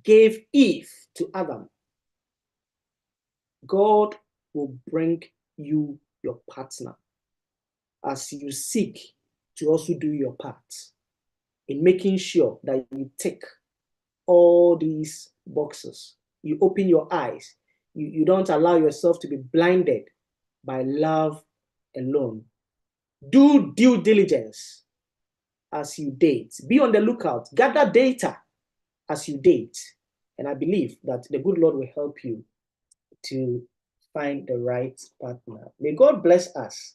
gave Eve to Adam, God will bring you your partner as you seek to also do your part in making sure that you tick all these boxes. You open your eyes. You don't allow yourself to be blinded by love alone. Do due diligence as you date. Be on the lookout. Gather data as you date. And I believe that the good Lord will help you to find the right partner. May God bless us.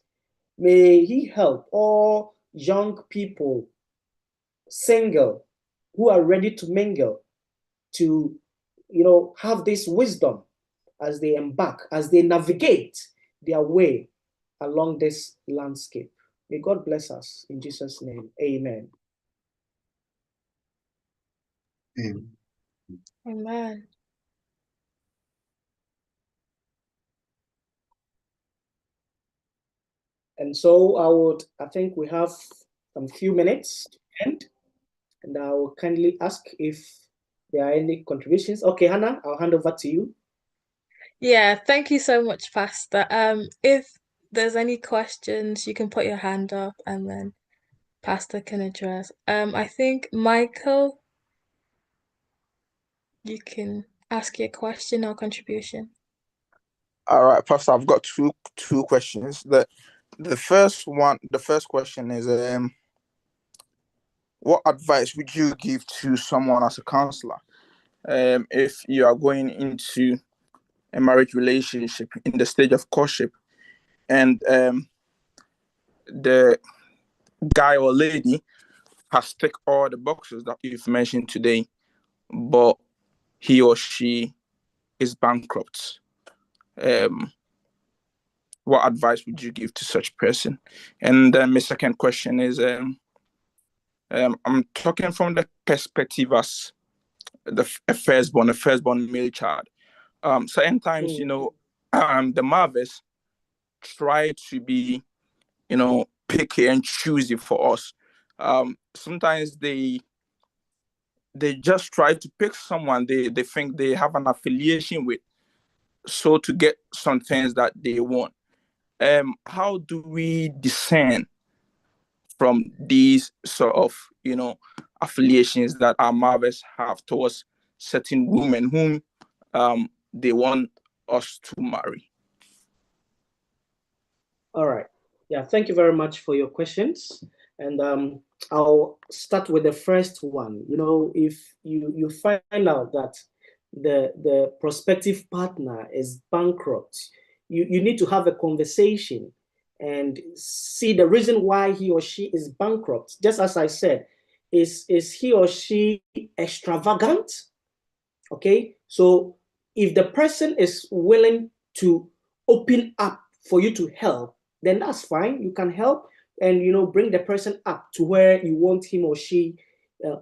May He help all young people, single, who are ready to mingle, to have this wisdom as they embark, as they navigate their way along this landscape. May God bless us in Jesus' name. Amen. Amen. Amen. And so I think we have some few minutes to end, and I will kindly ask if there are any contributions. Okay, Hannah, I'll hand over to you. Yeah, thank you so much, Pastor. If there's any questions, you can put your hand up and then Pastor can address. I think Michael, you can ask your question or contribution. All right, Pastor, I've got two questions. The first question is what advice would you give to someone as a counselor if you are going into a marriage relationship in the stage of courtship, and the guy or lady has ticked all the boxes that you've mentioned today, but he or she is bankrupt? What advice would you give to such person? And then my second question is, I'm talking from the perspective as a firstborn male child. Certain times, the mothers try to be, picky and choosy for us. Sometimes they just try to pick someone they think they have an affiliation with, so to get some things that they want. How do we discern from these sort of, affiliations that our mothers have towards certain women whom they want us to marry? All right. Yeah, thank you very much for your questions. And I'll start with the first one. If you find out that the prospective partner is bankrupt, you need to have a conversation and see the reason why he or she is bankrupt. Just as I said, is he or she extravagant? Okay, so if the person is willing to open up for you to help, then that's fine. You can help and bring the person up to where you want him or she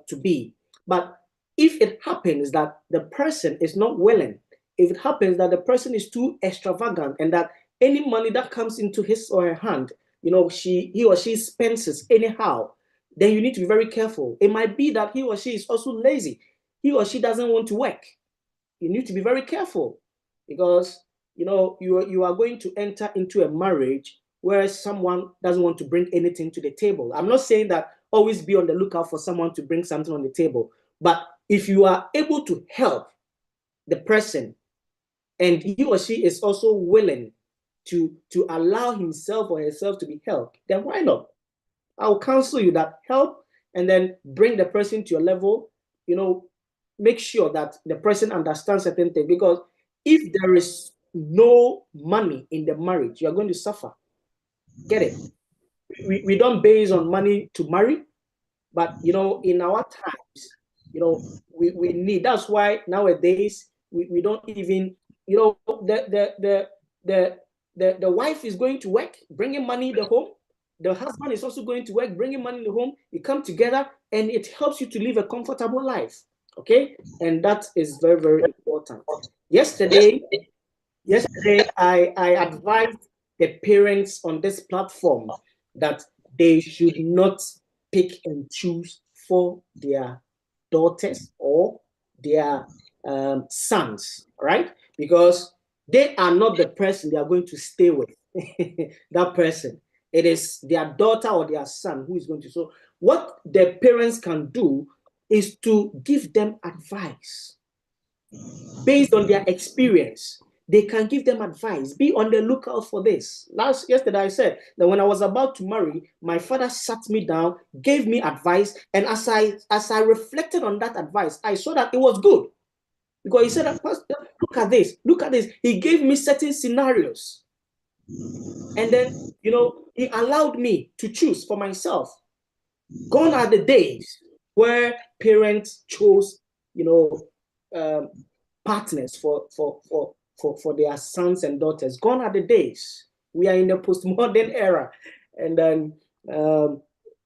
to be. But if it happens that the person is not willing, if it happens that the person is too extravagant and that any money that comes into his or her hand, he or she spends it anyhow, then you need to be very careful. It might be that he or she is also lazy. He or she doesn't want to work. You need to be very careful, because you are going to enter into a marriage where someone doesn't want to bring anything to the table. I'm not saying that always be on the lookout for someone to bring something on the table, but if you are able to help the person and he or she is also willing to allow himself or herself to be helped, then why not? I'll counsel you that help and then bring the person to your level, make sure that the person understands certain things, because if there is no money in the marriage, you're going to suffer. Get it? We don't base on money to marry, but in our times, we need. That's why nowadays we don't even, the wife is going to work, bringing money in the home. The husband is also going to work, bringing money in the home. You come together, and it helps you to live a comfortable life. Okay, and that is very, very important. Yesterday, I advised the parents on this platform that they should not pick and choose for their daughters or their sons, right? Because they are not the person they are going to stay with. That person. It is their daughter or their son who is going to. So what the parents can do is to give them advice based on their experience. They can give them advice. Be on the lookout for this. Yesterday I said that when I was about to marry, my father sat me down, gave me advice, and as I reflected on that advice, I saw that it was good. Because he said, look at this, look at this. He gave me certain scenarios. And then, he allowed me to choose for myself. Gone are the days where parents chose, partners for their sons and daughters. Gone are the days. We are in the postmodern era. And then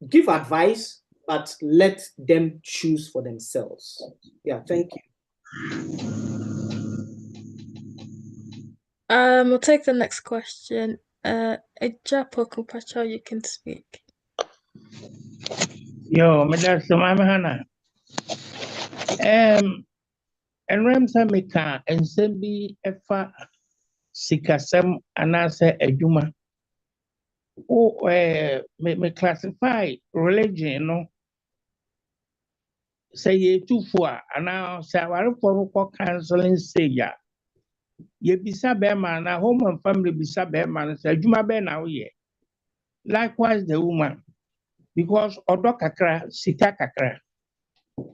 give advice, but let them choose for themselves. Yeah, thank you. We'll take the next question. Ejapo Kupacha, you can speak. Yo, Madam Samamahana. And Ramsa Mika and Sembi Efa Sikasem Anase Ejuma. Me classify religion, say ye 2 4, and now say I for counseling say ya. Ye bisa bema na home and family bisa bema say Juma be now ye. Likewise the woman, because odo kakra sika kakra.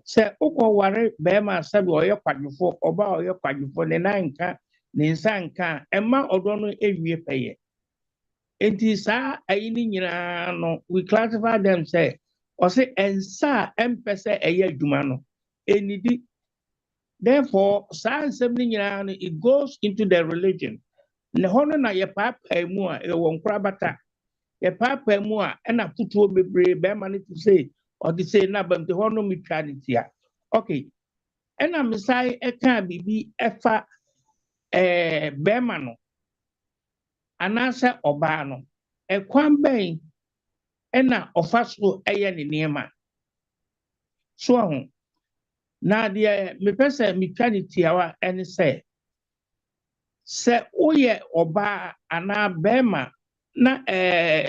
Say uko ware bema sabi oyo kwadufo oba oyo kwadufo ne na nka ne nsa nka emma odo no ewie peye. Enti sa ayini nyina no we classify them say or say ensa empese eye adwuma no enidi. Therefore sa nsem ni nyina no it goes into the religion. Ne hono na ye papa mu a e won kra bata. Ye papa mu a e na futuo bebre be ma ne to say or the say na bam te hono mitwa ne tia. Okay. And I'm say e kan bibi efa be ma no anasa oba no e kwan ben ena ofaso eye ne niema so ho na de me pese mitwa ne tiawa ene se oye oba ana bema na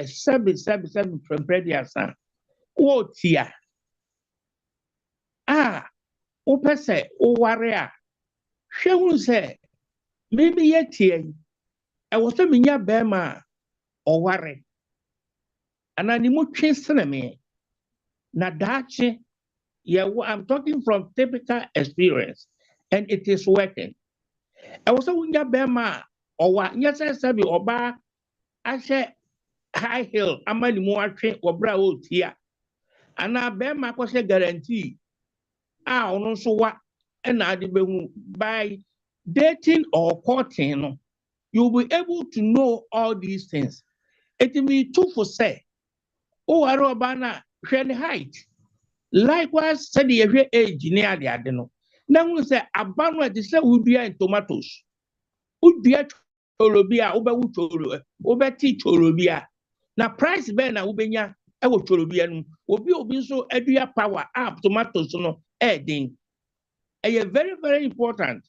sebi premprediasa wo tia wo pese o ware a hwehun se maybe ye tia e wo se minya bema o ware ana ni mu twe sene me na dache. Yeah, I'm talking from typical experience, and it is working. I was saying, Bema, or what? Yes, I said, Oba, I said, high hill, I'm a more train or brow here. And I Bema was a guarantee. I don't know what, and I did by dating or courting, you'll be able to know all these things. It will be true for say, oh, Arobana, share the height. Likewise, said the age near the adeno. Now we say abano at the same would be in tomatoes. Would be a cholobia, over teach cholobia. Now, price ben a ubenya, I will cholobian, will be so edria power up tomatoes no adding. A very, very important.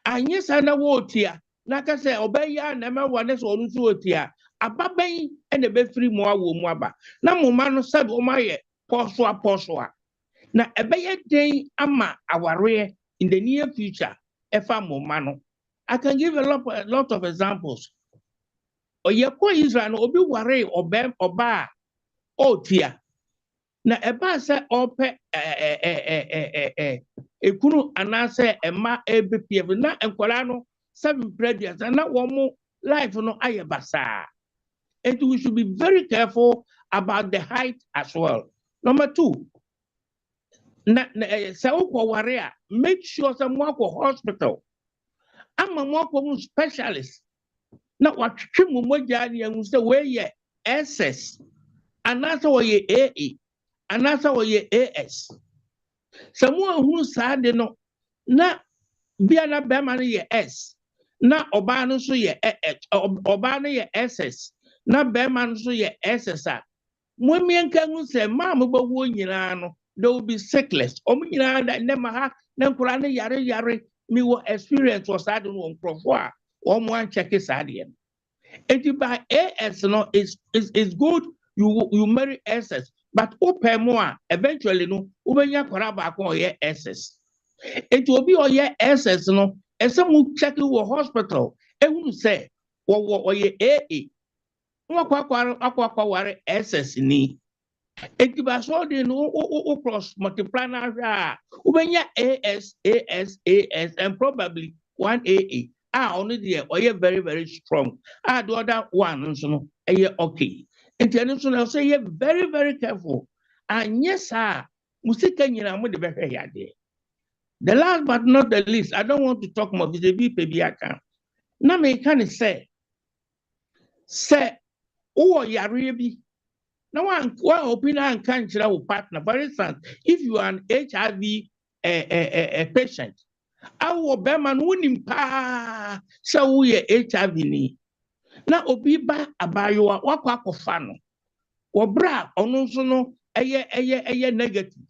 And yes, I know here. Like I say, obey ya, never one is on to here. A baby and a bit free more womaba. Now, Momano said, oh my. Poswa. Now, a better day, ama our rare in the near future, if I'm Momano. I can give a lot of examples. oyeko Israel no obi ware oba otia na eba se ope ekunu anase ema ebpf na enkwala no 7 previous na womo life no ayebasa. And we should be very careful about the height as well. Number 2, make sure someone go hospital. I'm a more specialist. Now what you say where ye SS, another way AE, another way AS. Someone who said no, na biana bemani ye S, na obano so ye obano ye SS, na beman so ye SSR. When me and can say, Mamma, but when you know, they will be sickless. Omina that never ha, Namprana yare, me what experience was I don't want profile, or one check is adian. And by AS no is good, you marry SS, but open more eventually no, when you back on your SS. It will be all your SS no, and some will check you a hospital, and will say, or your AA. Aqua SS ni. Enti ba so de no cross multiply na hwa ubenya AS and probably 1AA only there or very very strong the other one so no okay enti eno so na say you very very careful and yes musika nyina mo de be hwe ya de. The last but not the least, I don't want to talk more with the bi aka na me can say o yare bi. Now, one opinion can't share with partner. For instance, if you are an HIV patient, I will be man winning pa so we HIV ni. Now, obiba abayo wakwa kofano. Wabra onunso no eye negative.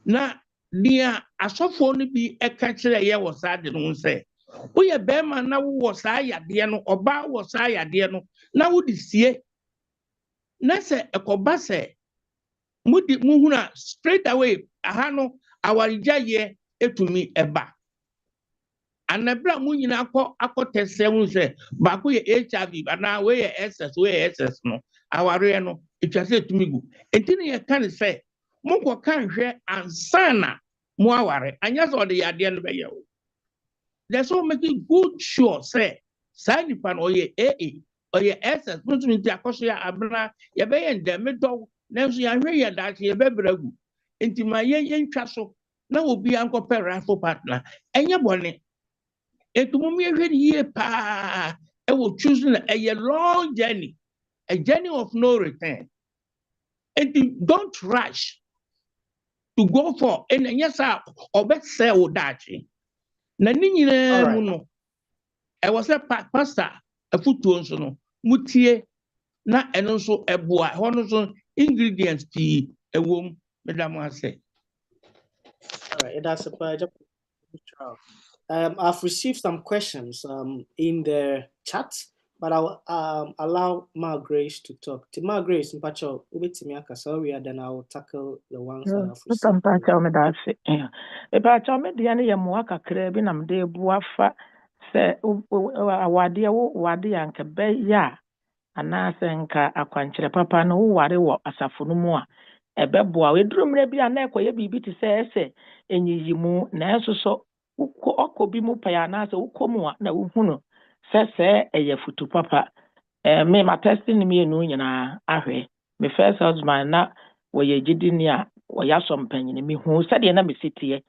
Na dia asofo ni bi eka kire ye wosade no say. Wo ye be man na wo sa yade no oba wo sa yade no na wo di sie. Na se ekoba se mudi muhuna straight away ahano awarija ye etumi eba anabra mu nyina akọ tese hu se ba ko ye HIV na we ye SS no aware no etwase etumi gu entini ye kan se mo ko kan hwe ansana mo aware anya so de yade no be ye o. There's so making good sure say side pan or ye AA or ye SS put me to akoso abna ye be ye ndem do nanso ya hwe ye that ye be bragu enti ma ye ntwa so na obi ankopɛ rifle partner enye bone etumu me hwe ye pa e wo choosing a long journey, a journey of no return, and don't rush to go for and yes obet say o dachi na ni nyina mu no I was a pastor a footwo nso no mutie na eno nso eboa hono so ingredients ti ewom madam ase. All right, that's a I've received some questions in the chat, but I'll allow Ma Grace to talk. To Ma Grace, Mpacho, then I'll tackle the ones that I've received. Mpacho me dia ne yemo kakra bi na mde buafa se awade wo wade anka be ya ana se nka akwankyere papa no wo ware wo asafo no mu a ebeboa we durumre bi ana ekoye bibi ti se ese enyiyimu na ensoso okobi mu paya na se ukomu a na uhunu se eye futu papa me ma testing me enu nyina ahwe me first husband na wo ye gidini a wo ya so mpanyini me hu se de na me sitie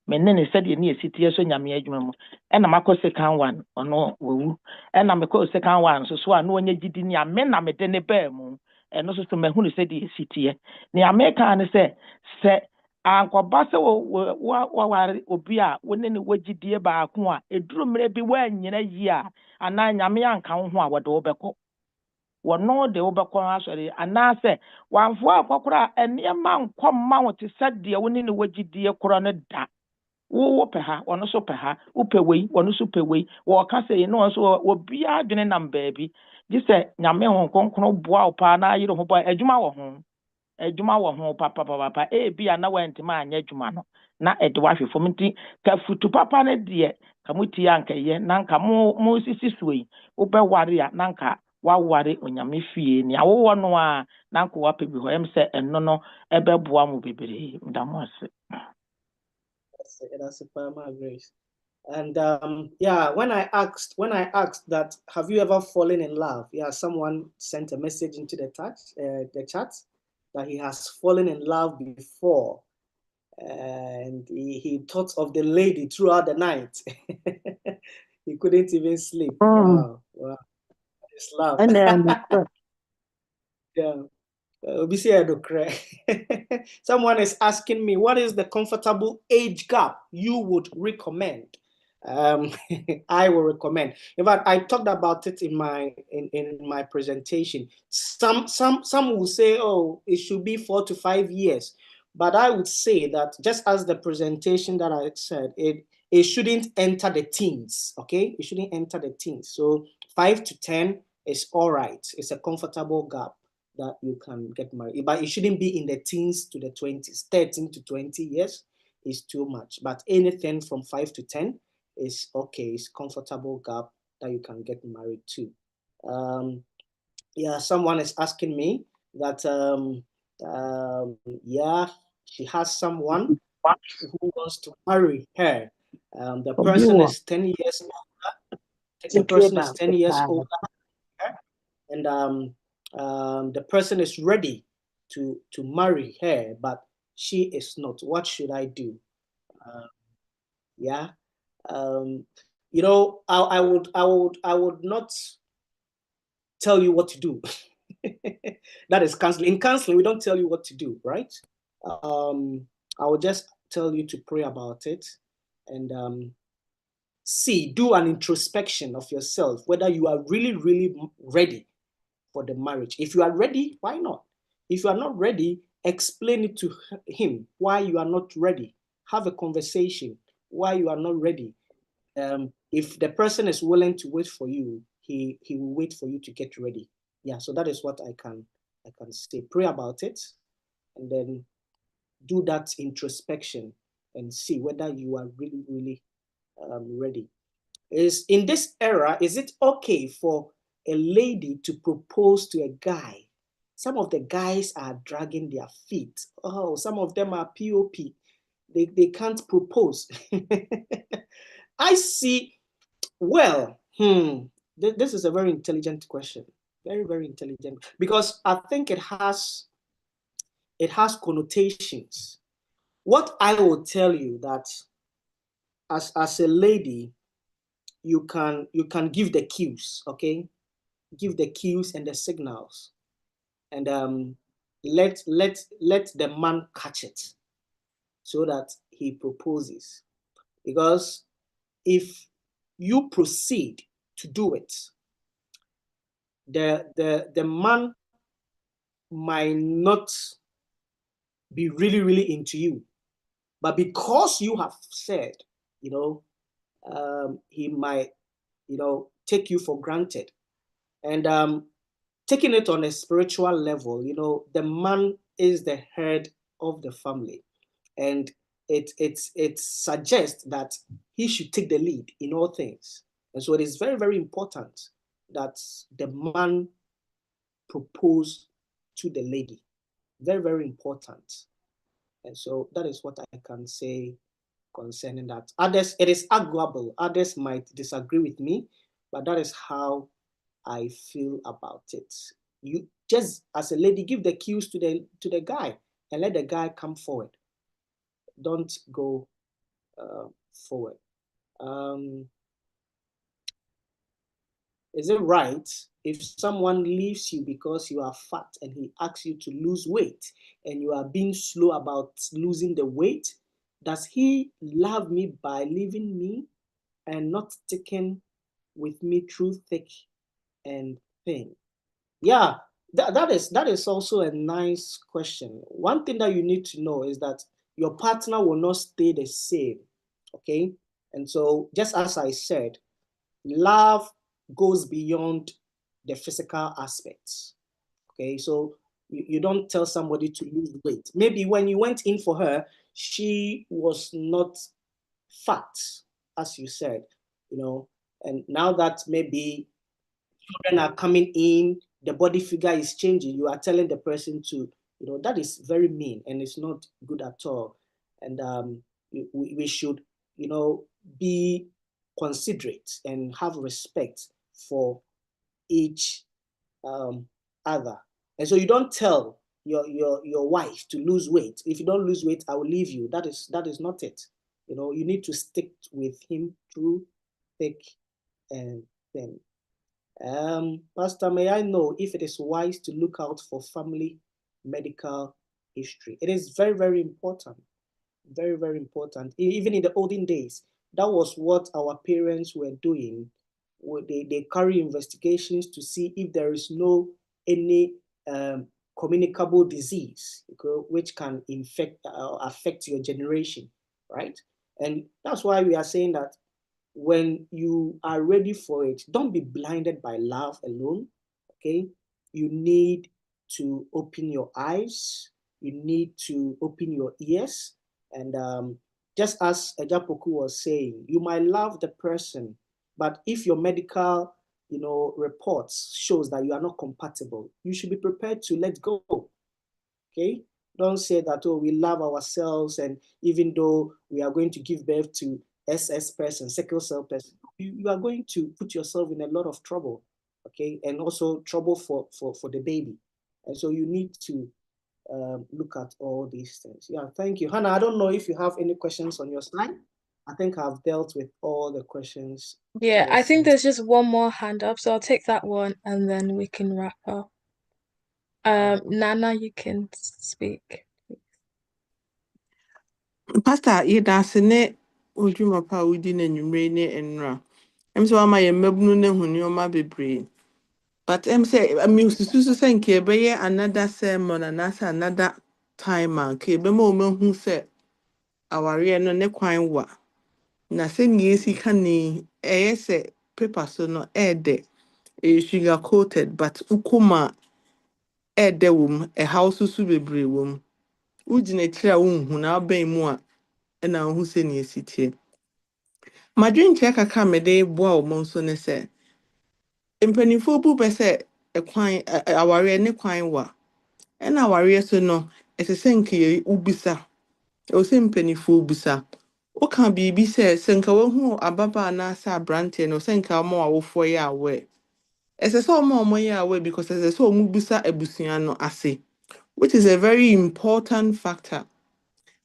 me ne se de ne sitie so nyame adwuma mu na makọ second one ono wowu na me kọ second one so a na onye gidini a me na me de ne ba mu no so me hu se de sitie ne America ne se ankoba se wo ware obi a wone ne wagidie ba ko a edurumre bi wa nyina yi a ana nyame anka ho a wode obekọ wono de obekọ asori ana se wanfo akokora enema nkom ma wote sade wone ne wagidie koro ne da wo pe ha wono so pe ha upe wei wono so pe wei wo ka se no so obi adwene nam baabi di se nyame ho konkon boa opa na yire ho boa adwuma wo ho adwuma wɔ ho papa ebi a na wantimi anyɛ adwuma no na ɛde wahwe fam nti ka futu papa no deɛ ka mutie anka yɛ na nka mo sisi so yi wobɛware a na nka waware onyame fie ni awowɔ no a na nka wapɛ bi hɔ ɛm sɛ ɛno no ɛbɛboa mo bebree meda mo ase. That's a Palma Grace. And yeah, when I asked that, have you ever fallen in love? Yeah, someone sent a message into the chat that he has fallen in love before, and he thought of the lady throughout the night. He couldn't even sleep. Wow, it's love. And then Yeah. Someone is asking me, what is the comfortable age gap you would recommend? I will recommend. In fact, I talked about it in my presentation. Some will say, oh, it should be 4 to 5 years. But I would say that just as the presentation that I said, it shouldn't enter the teens. Okay, it shouldn't enter the teens. So 5 to 10 is all right. It's a comfortable gap that you can get married, but it shouldn't be in the teens to the 20s. 13 to 20 years is too much, but anything from 5 to 10 is okay. It's comfortable gap that you can get married to. Yeah, someone is asking me that yeah, she has someone who wants to marry her. The person is 10 years older. The person is 10 years older, and the person is ready to marry her, but she is not. What should I do? Yeah, you know, I would not tell you what to do. That is counseling. In counseling, we don't tell you what to do, right? I will just tell you to pray about it and do an introspection of yourself, whether you are really, really ready for the marriage. If you are ready, why not? If you are not ready, explain it to him why you are not ready. Have a conversation why you are not ready. If the person is willing to wait for you, he will wait for you to get ready. Yeah, so that is what I can say. Pray about it, and then do that introspection and see whether you are really, really ready. Is in this era, is it okay for a lady to propose to a guy? Some of the guys are dragging their feet. Oh, some of them are POP. They can't propose. I see. Well, this is a very intelligent question. Very, very intelligent, because I think it has connotations. What I will tell you that as a lady, you can give the cues, okay? Give the cues and the signals, and let the man catch it so that he proposes. Because if you proceed to do it, the man might not be really, really into you, but because you have said, you know, he might, you know, take you for granted. And taking it on a spiritual level, you know, the man is the head of the family, and it suggests that he should take the lead in all things. And so it is very, very important that the man propose to the lady. Very, very important. And so that is what I can say concerning that. Others, it is arguable. Others might disagree with me, but that is how I feel about it. You just, as a lady, give the cues to the guy and let the guy come forward. Don't go forward. Is it right if someone leaves you because you are fat and he asks you to lose weight and you are being slow about losing the weight? Does he love me by leaving me and not sticking with me through thick and thin? Yeah, that is also a nice question. One thing that you need to know is that your partner will not stay the same, okay? And so just as I said, love goes beyond the physical aspects, okay? So You don't tell somebody to lose weight. Maybe when you went in for her, she was not fat, as you said, and now that maybe children are coming in, the body figure is changing, you are telling the person to, that is very mean and it's not good at all. And we should, be considerate and have respect for each other. And so you don't tell your wife to lose weight. If you don't lose weight, I will leave you. That is not it. You need to stick with him through thick and thin. Pastor, may I know if it is wise to look out for family medical history? It is very, very important. Very, very important. Even in the olden days, that was what our parents were doing. They carry investigations to see if there is any communicable disease, which can affect your generation, right? And that's why we are saying that when you are ready for it, don't be blinded by love alone, okay? You need to open your eyes. You need to open your ears. And just as Ejapoku was saying, you might love the person, but if your medical, reports shows that you are not compatible, you should be prepared to let go, okay? Don't say that, oh, we love ourselves, and even though we are going to give birth to SS person, sickle cell person, you are going to put yourself in a lot of trouble, okay? And also trouble for the baby. And so you need to look at all these things. Yeah, thank you. Hannah, I don't know if you have any questions on your slide. I think I've dealt with all the questions. Yeah, I think there's just one more hand up, so I'll take that one and then we can wrap up. Nana, you can speak. Pastor, yɛda ne odwuma pa a wodi n'anwummere ne nnura. Ɛm sɛ wama yɛ mmabunu ne hu nneɛma bebree. But say mesusu so sɛ nka ɛbɛyɛ another sermon anaasɛ another time a nka ɛbɛma ɔmahu sɛ awareɛ no ne kwan wa. Na sɛnea yɛsi ka ne ɛyɛ sɛ paper so no ɛɛdɛ sugar coated, but ukuma ɛɛdɛ wɔ mu, ɛhaw susu bebree wɔ mu. Wogyina akyire a wonhu na wobɛn mu a ɛna wohu sɛnea ɛsi tie. Madwenkyerɛ kakra mede boa wo mo nso ne sɛ mpanimfoɔ bu pɛ sɛ awareɛ ne kwan wa. Ɛna awareɛ so no ɛsɛ sɛ nka wobisa. Ɛwɔ sɛ mpanimfoɔ bisa. Woka biribi sɛ nka wahu ababaa anaasɛ aberanteɛ no sɛ nka ɔma awofoɔ yɛ aware. Ɛsɛ sɛ ɔma yɛ aware because ɛsɛ sɛ ɔmo bisa abusua no ase, which is a very important factor.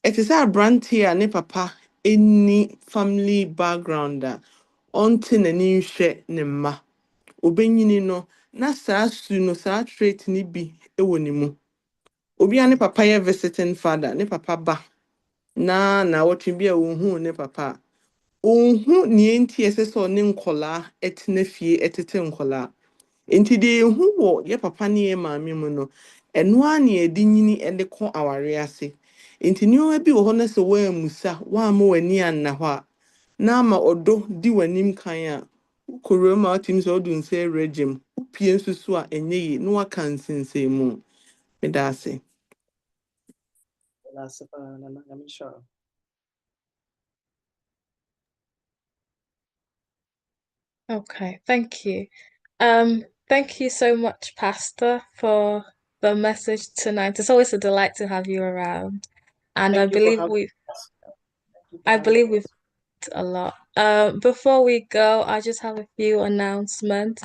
Ɛte sɛ aberanteɛ a ne papa any family background a ɔnte n'ani nhwɛ ne mma. Obenyini no na saa su no saa trait ni bi ɛwɔ ne mu. Obi a ne papa yɛ visiting father, ne papa ba na wɔtwe bi a wɔnhu ne papa. Onhu nea nti ɛsɛ sɛ ɔne nkɔlaa ɛtena fie ɛtete nkɔlaa. Nti de ehu wɔ yɛ papa ne yɛ maame mu no, ɛno a ne yɛde nyini ɛde kɔ aware ase. Nti nneɛma bi wɔ hɔ na sɛ wɔamusa, wɔamma w'ani anna hɔ a, na ama ɔdɔ di w'anim kan a, wokɔwura mu a wotumi sɛ wode nsa awura gya mu. Wopie nso so a ɛnyɛ yie na waka nsensɛnmu. Meda ase. Okay, thank you. Thank you so much, Pastor, for the message tonight. It's always a delight to have you around. And I believe we've a lot. Before we go, I just have a few announcements.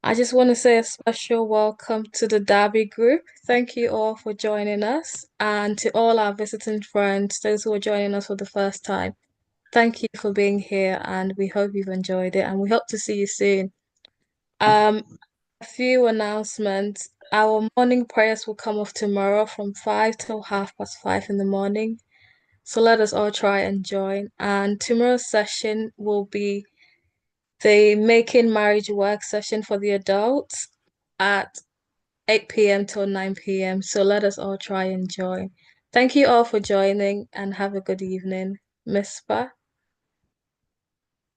I just want to say a special welcome to the Derby group. Thank you all for joining us, and to all our visiting friends, those who are joining us for the first time. Thank you for being here, and we hope you've enjoyed it, and we hope to see you soon. A few announcements. Our morning prayers will come off tomorrow from 5 till 5:30 in the morning. So let us all try and join. And tomorrow's session will be the Making Marriage Work session for the adults at 8 p.m. till 9 p.m. So let us all try and join. Thank you all for joining and have a good evening. Miss Ba?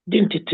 Didn't it